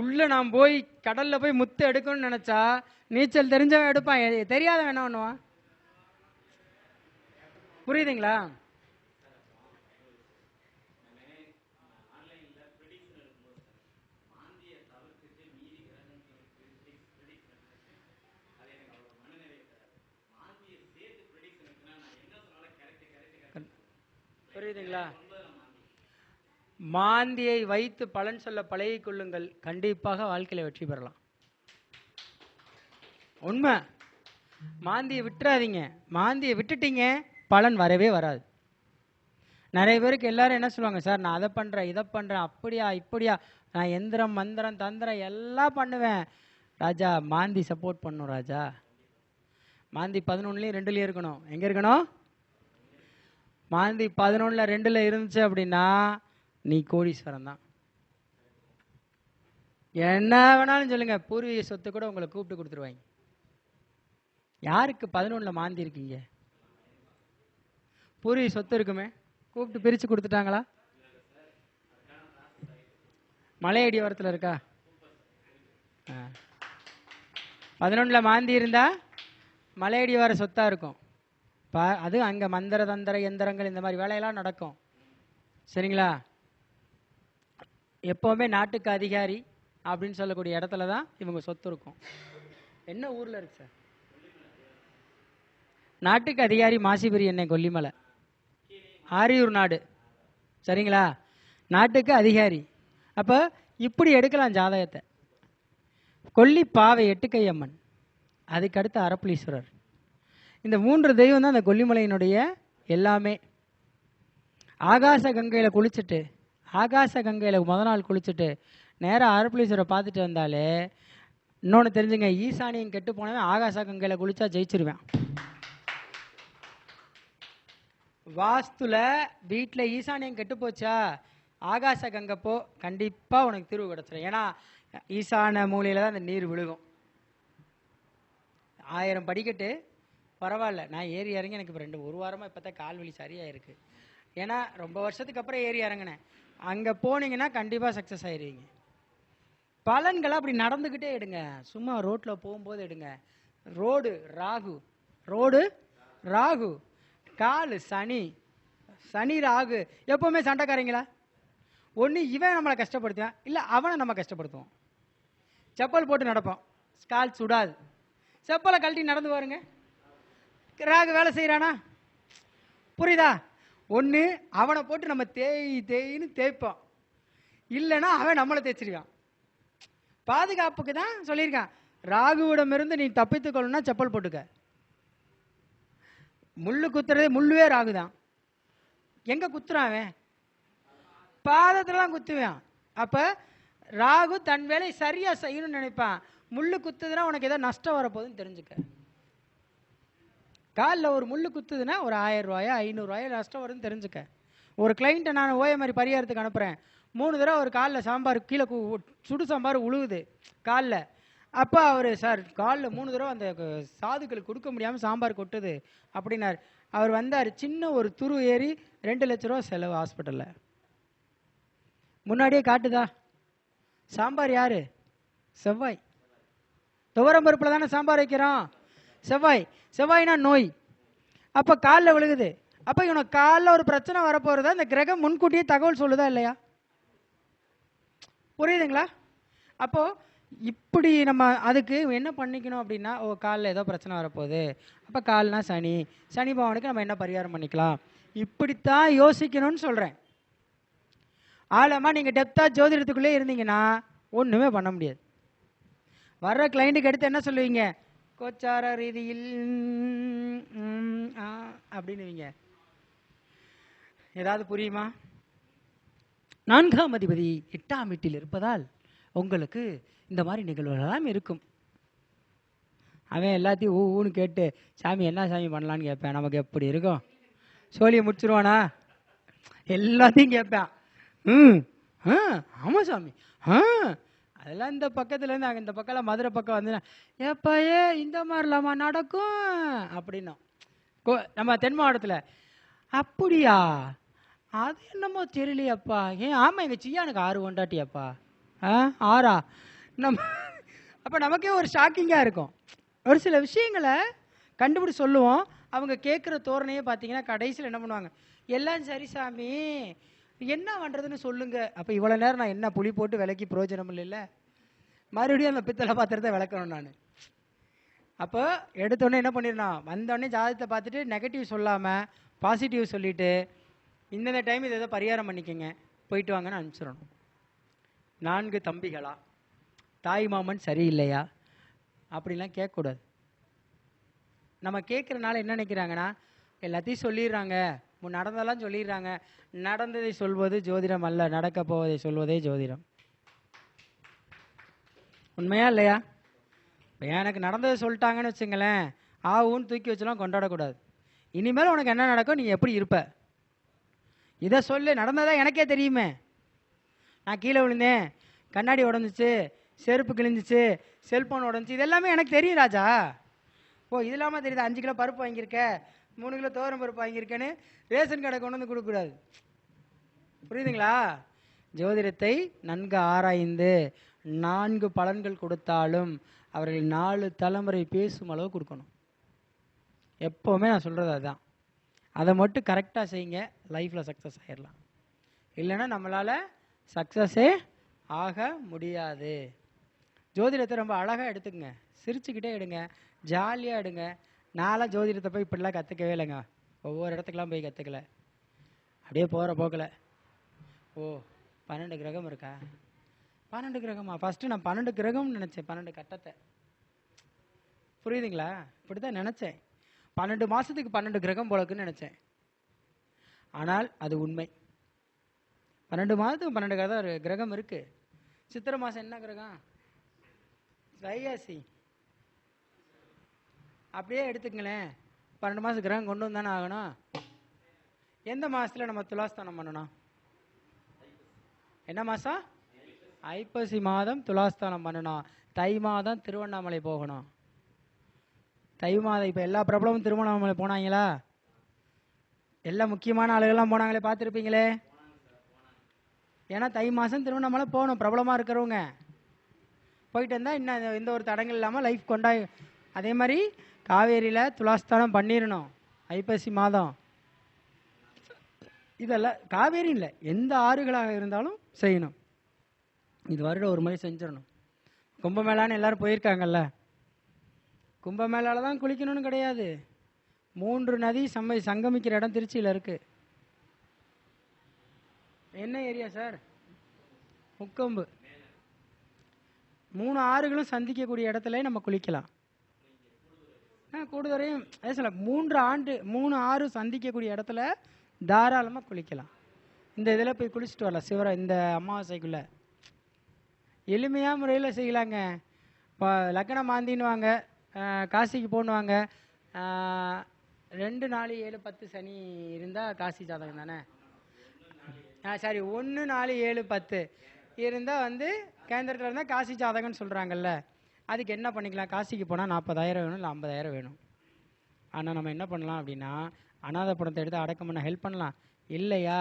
உள்ள நான் போய் கடல்ல போய் முத்து எடுக்கணும்னு நினைச்சா நீச்சல் தெரிஞ்சவன் எடுப்பான், தெரியாதவன் என்ன பண்ணுவான்? புரியுதுங்களா? புரியுதுங்களா? மாந்தியை வைத்து பலன் சொல்ல பழகிக் கொள்ளுங்கள், கண்டிப்பாக வாழ்க்கையில வெற்றி பெறலாம். உண்மை. மாந்தியை விட்டுறாதீங்க. மாந்தியை விட்டுட்டீங்க, பலன் வரவே வராது. நிறைய பேருக்கு எல்லாரும் என்ன சொல்லுவாங்க, சார் நான் அதை பண்றேன் இதை பண்றேன் அப்படியா இப்படியா, நான் எந்திரம் மந்திரம் தந்திரம் எல்லாம் பண்ணுவேன். ராஜா மாந்தி சப்போர்ட் பண்ணும். ராஜா மாந்தி 11லையும் 2லையும் இருக்கணும். எங்க இருக்கணும்? மாந்தி 11ல் 2ல் இருந்துச்சு அப்படின்னா நீ கோடீஸ்வரன் தான். என்ன வேணாலும் சொல்லுங்க, பூர்வீக சொத்து கூட உங்களை கூப்பிட்டு கொடுத்துருவாங்க. யாருக்கு 11ல் மாந்தி இருக்கீங்க? பூர்வீக சொத்து இருக்குமே, கூப்பிட்டு பிரிச்சு கொடுத்துட்டாங்களா? மலையடி ஓரத்தில் இருக்கா? 11ல் மாந்தி இருந்தா மலையடி வர சொத்தா இருக்கும். அது அங்க மந்திர தந்திர எந்திரங்கள் இந்த மாதிரி வேலையெல்லாம் நடக்கும். சரிங்களா? எப்பவுமே நாட்டுக்கு அதிகாரி அப்படின்னு சொல்லக்கூடிய இடத்துல தான் இவங்க சொத்து இருக்கும். என்ன ஊர்ல இருக்கு சார்? நாட்டுக்கு அதிகாரி மாசிபுரி எண்ணெய் கொல்லிமலை ஆரியூர் நாடு. சரிங்களா? நாட்டுக்கு அதிகாரி. அப்ப இப்படி எடுக்கலாம் ஜாதகத்தை. கொல்லி பாவை 8 கை அம்மன், அதுக்கடுத்து அரப்புலீஸ்வரர். இந்த 3 தெய்வம் தான் அந்த கொல்லிமலையினுடைய எல்லாமே. ஆகாச கங்கையில் குளிச்சுட்டு, ஆகாச கங்கையில் முதல் நாள் குளிச்சுட்டு நேராக அரப்புலீஸ்வரை பார்த்துட்டு வந்தாலே இன்னொன்று தெரிஞ்சுங்க, ஈசானியம் கெட்டு போனவன் ஆகாச கங்கையில் குளிச்சா ஜெயிச்சிருவேன். வாஸ்துல வீட்டில் ஈசானியம் கெட்டு போச்சா, ஆகாச கங்கை போ, கண்டிப்பாக உனக்கு தீர்வு கிடச்சிடும். ஏன்னா ஈசான மூலையில் தான் அந்த நீர் விழுகும். 1000 படிக்கட்டு பரவாயில்ல, நான் ஏறி இறங்கி எனக்கு இப்போ ஒரு வாரமாக இப்போ தான் கால் வலி சரியாக இருக்குது. ஏன்னா ரொம்ப வருஷத்துக்கு அப்புறம் ஏறி இறங்கினேன். அங்கே போனீங்கன்னா கண்டிப்பாக சக்ஸஸ் ஆயிடுவீங்க. பலன்களை அப்படி நடந்துக்கிட்டே எடுங்க, சும்மா ரோட்டில் போகும்போது எடுங்க. ரோடு ராகு, ரோடு ராகு, காலு சனி, சனி ராகு. எப்போவுமே சண்டைக்காரங்களா? ஒன்று இவன் நம்மளை கஷ்டப்படுத்துவான், இல்லை அவனை நம்ம கஷ்டப்படுத்துவோம். செப்பல் போட்டு நடப்போம், கால் சுடாது. செப்பலை கழட்டி நடந்து பாருங்க, ராகு வேலை செய்யறானா? புரியுதா? ஒன்று அவனை போட்டு நம்ம தேயின்னு தேய்ப்போம், இல்லைன்னா அவன் நம்மளை தேய்ச்சிருக்கான். பாதுகாப்புக்கு தான் சொல்லியிருக்கான், ராகுவிடமிருந்து நீ தப்பித்துக் கொள்ளணும்னா செப்பல் போட்டுக்க. முள்ளு குத்துறது, முள்ளுவே ராகு தான். எங்க குத்துறான் அவன்? பாதத்திலாம் குத்துவான். அப்ப ராகு தன் வேலை சரியா செய்யணும்னு நினைப்பான். முள்ளு குத்துதுன்னா உனக்கு ஏதோ நஷ்டம் வரப்போகுதுன்னு தெரிஞ்சுக்க. காலில் ஒரு முள்ளு குத்துதுன்னா ஒரு 1000 ரூபாயா 500 ரூபாயா நஷ்டம் வருதுன்னு தெரிஞ்சுக்க. ஒரு கிளைண்ட்டை நான் ஓய மாதிரி பரிகாரத்துக்கு அனுப்புகிறேன். 3 தடவை ஒரு காலில் சாம்பார் கீழே சுடு சாம்பார் உழுவுது காலில். அப்போ அவர், சார் காலில் 3 தடவை அந்த சாதுக்களுக்கு கொடுக்க முடியாமல் சாம்பார் கொட்டுது அப்படின்னார். அவர் வந்தார், சின்ன ஒரு துரு ஏறி 2 லட்ச ரூபா செலவு ஹாஸ்பிட்டலில். முன்னாடியே காட்டுதா? சாம்பார் யாரு? செவ்வாய். துவரம் பருப்பில் தானே சாம்பார் வைக்கிறோம். செவ்வாய். செவ்வாய்னா நோய். அப்போ காலில் விழுகுது. அப்போ இவனுக்கு காலில் ஒரு பிரச்சனை வரப்போகிறதா இந்த கிரகம் முன்கூட்டியே தகவல் சொல்லுதா இல்லையா? புரியுதுங்களா? அப்போது இப்படி நம்ம அதுக்கு என்ன பண்ணிக்கணும் அப்படின்னா, காலில் ஏதோ பிரச்சனை வரப்போகுது, அப்போ கால்னா சனி, சனி பகவானுக்கு நம்ம என்ன பரிகாரம் பண்ணிக்கலாம், இப்படித்தான் யோசிக்கணும்னு சொல்கிறேன். ஆழமாக நீங்கள் டெப்த்தாக ஜோதிடத்துக்குள்ளே இருந்தீங்கன்னா ஒன்றுமே பண்ண முடியாது. வர்ற கிளைண்ட்டுக்கு எடுத்து என்ன சொல்லுவீங்க? கோச்சார ரீதியில் அப்படின்னுவீங்க. ஏதாவது புரியுமா? 4ஆம் அதிபதி 8ஆம் வீட்டில் இருப்பதால் உங்களுக்கு இந்த மாதிரி நிகழ்வுகளெல்லாம் இருக்கும். அவன் எல்லாத்தையும் ஊன்னு கேட்டு சாமி என்ன சாமி பண்ணலான்னு கேட்பேன். நமக்கு எப்படி இருக்கும்? சோழியை முடிச்சிருவானா? எல்லாத்தையும் கேட்பேன். ஆமாம் சாமி, அதெல்லாம் இந்த பக்கத்துலேருந்து அங்கே இந்த பக்கம் மதுரை பக்கம் வந்து ஏப்பாயே இந்த மாதிரிலாமா நடக்கும் அப்படின்னா நம்ம தென் மாவட்டத்தில் அப்படியா, அது என்னமோ தெரியலையாப்பா. ஏன் ஆமாம், எங்கள் சியானுக்கு 6 கொண்டாட்டியாப்பா. 6ஆ? நம்ம அப்போ நமக்கே ஒரு ஷாக்கிங்காக இருக்கும். ஒரு சில விஷயங்களை கண்டுபிடி சொல்லுவோம். அவங்க கேட்குற தோரணையே பார்த்தீங்கன்னா கடைசியில் என்ன பண்ணுவாங்க, எல்லாம் சரி சாமி என்ன பண்ணுறதுன்னு சொல்லுங்க. அப்போ இவ்வளோ நேரம் நான் என்ன புளி போட்டு விலைக்கு பிரயோஜனம் இல்லைல்ல, மறுபடியும் அந்த பித்தளை பாத்திரத்தை விளக்கணும் நான். அப்போ எடுத்தோடனே என்ன பண்ணிடணும், வந்தோடனே ஜாதகத்தை பார்த்துட்டு நெகட்டிவ் சொல்லாமல் பாசிட்டிவ் சொல்லிவிட்டு இந்தந்த டைம் இதை பரிகாரம் பண்ணிக்கோங்க, போயிட்டு வாங்கன்னு அனுப்பிச்சிடணும். 4 தம்பிகளா, தாய் மாமன் சரியில்லையா அப்படிலாம் கேட்கக்கூடாது. நம்ம கேட்குறனால என்ன நினைக்கிறாங்கன்னா, எல்லாத்தையும் சொல்லிடுறாங்க, நடந்ததெல்லாம் சொல்லிடுறாங்க. நடந்ததை சொல்வது ஜோதிடம் அல்ல, நடக்க போவதை சொல்வதே ஜோதிடம். உண்மையா இல்லையா? இப்போ எனக்கு நடந்ததை சொல்லிட்டாங்கன்னு வச்சுங்களேன், ஊன்னு தூக்கி வச்செல்லாம் கொண்டாடக்கூடாது. இனிமேல் உனக்கு என்ன நடக்கும், நீ எப்படி இருப்ப, இதை சொல்லு. நடந்ததா எனக்கே தெரியுமே. நான் கீழே விழுந்தேன், கண்ணாடி உடஞ்சிச்சு, செருப்பு கிழிஞ்சிச்சு, செல்ஃபோன் உடஞ்சிச்சு, இதெல்லாமே எனக்கு தெரியும் ராஜா. இது இல்லாமல் தெரியுது, 5 கிலோ பருப்பு வாங்கியிருக்க, 3 கிலோ துவரம் பருப்பு வாங்கியிருக்கேன்னு ரேஷன் கடை கொண்டு வந்து கொடுக்கக்கூடாது. புரியுதுங்களா? ஜோதிடத்தை நன்கு ஆராய்ந்து 4 பலன்கள் கொடுத்தாலும் அவர்கள் 4 தலைமுறை பேசும் அளவு கொடுக்கணும். எப்போவுமே நான் சொல்கிறது அதுதான். அதை மட்டும் கரெக்டாக செய்யுங்க, லைஃப்பில் சக்ஸஸ் ஆகிடலாம். இல்லைன்னா நம்மளால் சக்ஸஸே ஆக முடியாது. ஜோதிடத்தை ரொம்ப அழகாக எடுத்துக்கங்க, சிரிச்சுக்கிட்டே எடுங்க, ஜாலியாக எடுங்க. நான்லாம் ஜோதிடத்தை போய் இப்படிலாம் கற்றுக்கவே இல்லைங்க. ஒவ்வொரு இடத்துக்கெலாம் போய் கற்றுக்கல, அப்படியே போகிற போக்கில் 12 கிரகம் இருக்கா, 12 கிரகமா, ஃபஸ்ட்டு நான் 12 கிரகம்னு நினச்சேன், 12 கட்டத்தை. புரியுதுங்களா? இப்படி தான் நினச்சேன். 12 மாதத்துக்கு 12 கிரகம் போலக்குன்னு நினச்சேன். ஆனால் அது உண்மை. 12 மாதத்துக்கு 12 கிரகம் இருக்குது. சித்திரை மாதம் என்ன கிரகம்? வைகாசி. அப்படியே எடுத்துக்கங்களேன், 12 மாதம் கிரகம் கொண்டு வந்தானே ஆகணும். எந்த மாதத்தில் நம்ம துலாஸ்தானம் பண்ணணும்? என்ன மாதம்? ஐப்பசி மாதம் துலாஸ்தானம் பண்ணணும். தை மாதம் திருவண்ணாமலை போகணும். தை மாதம் இப்போ எல்லா பிரபலமும் திருவண்ணாமலை போனாங்களா? எல்லா முக்கியமான ஆளுகள்லாம் போனாங்களே, பார்த்துருப்பீங்களே. ஏன்னா தை மாதம் திருவண்ணாமலை போகணும், பிரபலமாக இருக்கிறவங்க போயிட்டு வந்தால் இன்னும் எந்த ஒரு தடங்கள் இல்லாமல் லைஃப் கொண்டாய். அதே மாதிரி காவேரியில் துலாஸ்தானம் பண்ணிடணும் ஐப்பசி மாதம். இதெல்லாம் காவேரி இல்லை, எந்த ஆறுகளாக இருந்தாலும் செய்யணும். இது வருடம் ஒரு முறை செஞ்சிடணும். கும்பமேளான்னு எல்லாரும் போயிருக்காங்கல்ல, கும்பமேளால தான் குளிக்கணும்னு கிடையாது. 3 நதி சங்கமிக்கிற இடம் திருச்சியில் இருக்குது. என்ன ஏரியா சார்? முக்கொம்பு. 3 ஆறுகளும் சந்திக்கக்கூடிய இடத்துல நம்ம குளிக்கலாம். கூடுதலையும் சொல்ல 3 ஆறு சந்திக்கக்கூடிய இடத்துல தாராளமாக குளிக்கலாம். இந்த இதில் போய் குளிச்சுட்டு வரலாம். இந்த அமாவாசைக்குள்ளே எளிமையாக முறையில் செய்யலாங்க. இப்போ லக்னம் மாந்தின்னுவாங்க, காசிக்கு போனுவாங்க. 2, 4, 7, 10 சனி இருந்தால் காசி ஜாதகம் தானே. சாரி, 1, 4, 7, 10 இருந்தால் வந்து கேந்திரத்தில் இருந்தால் காசி ஜாதகம்னு சொல்கிறாங்கல்ல. அதுக்கு என்ன பண்ணிக்கலாம், காசிக்கு போனால் 40,000 வேணும், இல்லை 50,000 வேணும். ஆனால் நம்ம என்ன பண்ணலாம் அப்படின்னா, அனாதை பணத்தை எடுத்து அடக்கம் பண்ண ஹெல்ப் பண்ணலாம். இல்லையா,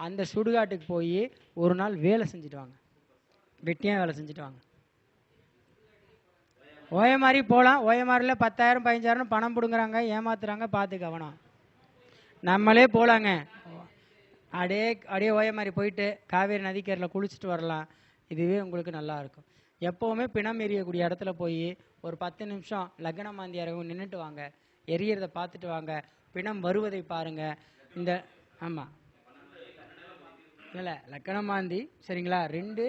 அந்த சுடுகாட்டுக்கு போய் ஒரு நாள் வேலை செஞ்சுட்டு வாங்க, வெட்டியாக வேலை செஞ்சுட்டு வாங்க. ஓயமாரி போகலாம். ஓயமாரில் 10,000 15,000 பணம் பிடுங்குறாங்க, ஏமாத்துறாங்க, பார்த்து கவனம். நம்மளே போகலாங்க, அப்படியே ஓயமாரி போயிட்டு காவேரி நதிக்கரையில் குளிச்சுட்டு வரலாம். இதுவே உங்களுக்கு நல்லா இருக்கும். எப்போவுமே பிணம் எரியக்கூடிய இடத்துல போய் ஒரு 10 நிமிஷம் லக்ன மாந்தியாரவும் நின்றுட்டு வாங்க, எரியறதை பார்த்துட்டு வாங்க, பிணம் வருவதை பாருங்க. இந்த ஆமாம் இல்லை லக்ன மாந்தி சரிங்களா, 2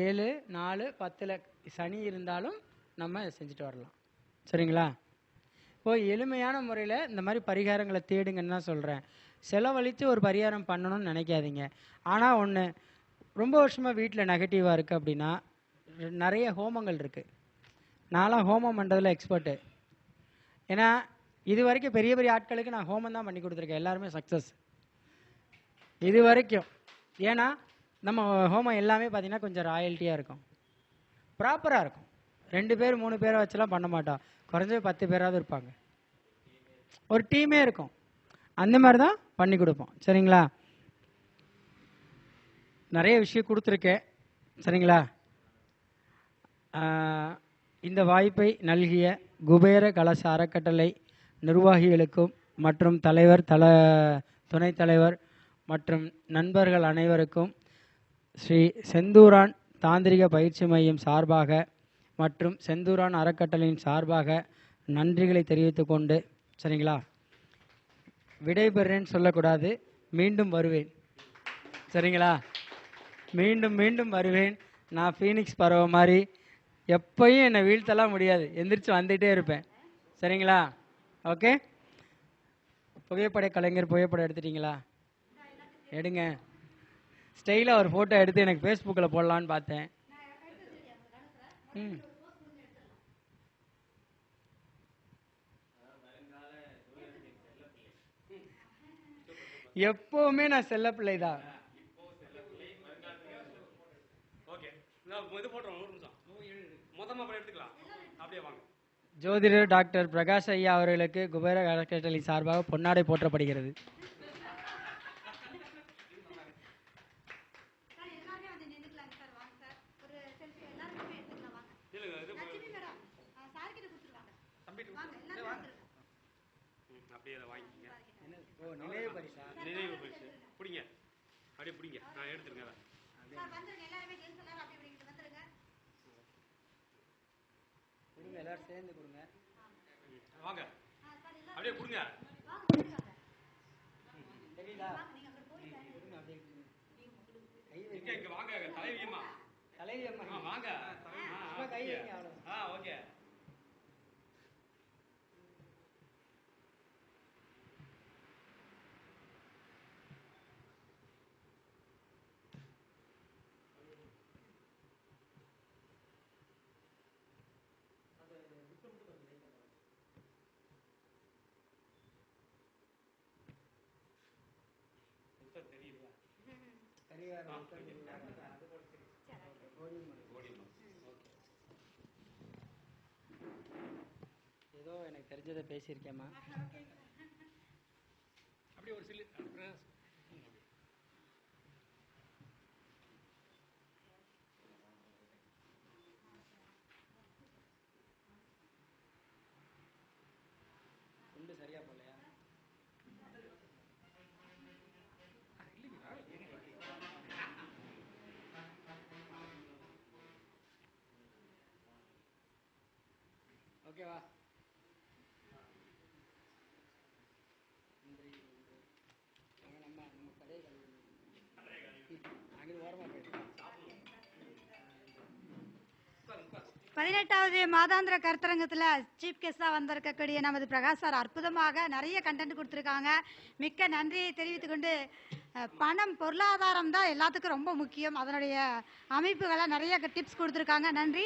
7 4 10 சனி இருந்தாலும் நம்ம செஞ்சுட்டு வரலாம் சரிங்களா. இப்போ எளிமையான முறையில் இந்த மாதிரி பரிகாரங்களை தேடுங்கன்னு தான் சொல்கிறேன். செலவழித்து ஒரு பரிகாரம் பண்ணணும்னு நினைக்காதீங்க. ஆனால் ஒன்று, ரொம்ப வருஷமாக வீட்டில் நெகட்டிவாக இருக்குது அப்படின்னா நிறைய ஹோமங்கள் இருக்குது. நான்லாம் ஹோமம் பண்ணுறதுல எக்ஸ்பர்ட்டு. ஏன்னா இது வரைக்கும் பெரிய பெரிய ஆட்களுக்கு நான் ஹோமம் தான் பண்ணி கொடுத்துருக்கேன், எல்லாருமே சக்ஸஸ் இது வரைக்கும். ஏன்னா நம்ம ஹோமம் எல்லாமே பார்த்திங்கன்னா கொஞ்சம் ராயல்ட்டியாக இருக்கும், ப்ராப்பராக இருக்கும். 2 பேர் 3 பேரை வச்சுலாம் பண்ண மாட்டோம், குறைஞ்சது 10 பேராவது இருப்பாங்க, ஒரு டீமே இருக்கும். அந்த மாதிரி தான் பண்ணி கொடுப்போம் சரிங்களா. நிறைய விஷயம் கொடுத்துருக்கேன் சரிங்களா. இந்த வாய்ப்பை நல்கிய குபேர கலச அறக்கட்டளை நிர்வாகிகளுக்கும் மற்றும் தலைவர் துணைத் தலைவர் மற்றும் நண்பர்கள் அனைவருக்கும் ஸ்ரீ செந்தூரான் தாந்திரிக பயிற்சி மையம் சார்பாக மற்றும் செந்தூரான் அறக்கட்டளையின் சார்பாக நன்றிகளை தெரிவித்து கொண்டு சரிங்களா, விடைபெறேன்னு சொல்லக்கூடாது, மீண்டும் வருவேன் சரிங்களா. மீண்டும் மீண்டும் வருவேன். நான் ஃபீனிக்ஸ் பறவை மாதிரி எப்பயும் என்னை வீழ்த்தலாம் முடியாது, எந்திரிச்சு வந்துகிட்டே இருப்பேன் சரிங்களா. ஓகே, புகைப்பட கலைஞர் புகைப்படம் எடுத்துட்டீங்களா? எடுங்க, ஸ்டைலாக ஒரு ஃபோட்டோ எடுத்து எனக்கு ஃபேஸ்புக்கில் போடலான்னு பார்த்தேன். எப்பவுமே நான் செல்ல பிள்ளை தான். ஜோதிடர் டாக்டர் பிரகாஷ் ஐயா அவர்களுக்கு குபேர அறக்கட்டளை சார்பாக பொன்னாடை போற்றப்படுகிறது. நினைவு பரிசா? நினைவு பரிசு பிடிங்க, அப்படியே பிடிங்க, நான் எடுத்துருங்க. கொடுங்க, எல்லாரும் சேர்ந்து கொடுங்க. வாங்க, அப்படியே கொடுங்க. தெரியுதா? இங்க வாங்க, தலைவியம்மா தலைவியம்மா வாங்க, கை வைங்க. ஓகே. ஏதோ எனக்கு தெரிஞ்சதை பேசியிருக்கேம்மா. அப்படியே ஒரு சில்லு குண்டு சரியா போலையா? ஓகேவா? நம்ம கடைகள் அங்கே ஓரமாக போயிட்டு 18வது மாதாந்திர கருத்தரங்கத்தில் சீஃப் கெஸ்டாக வந்திருக்கக்கூடிய நமது பிரகாஷ் சார் அற்புதமாக நிறைய கண்டென்ட் கொடுத்துருக்காங்க. மிக்க நன்றியை தெரிவித்துக் கொண்டு, பணம் பொருளாதாரம் தான் எல்லாத்துக்கும் ரொம்ப முக்கியம், அதனுடைய அமைப்புகளை நிறைய டிப்ஸ் கொடுத்துருக்காங்க. நன்றி.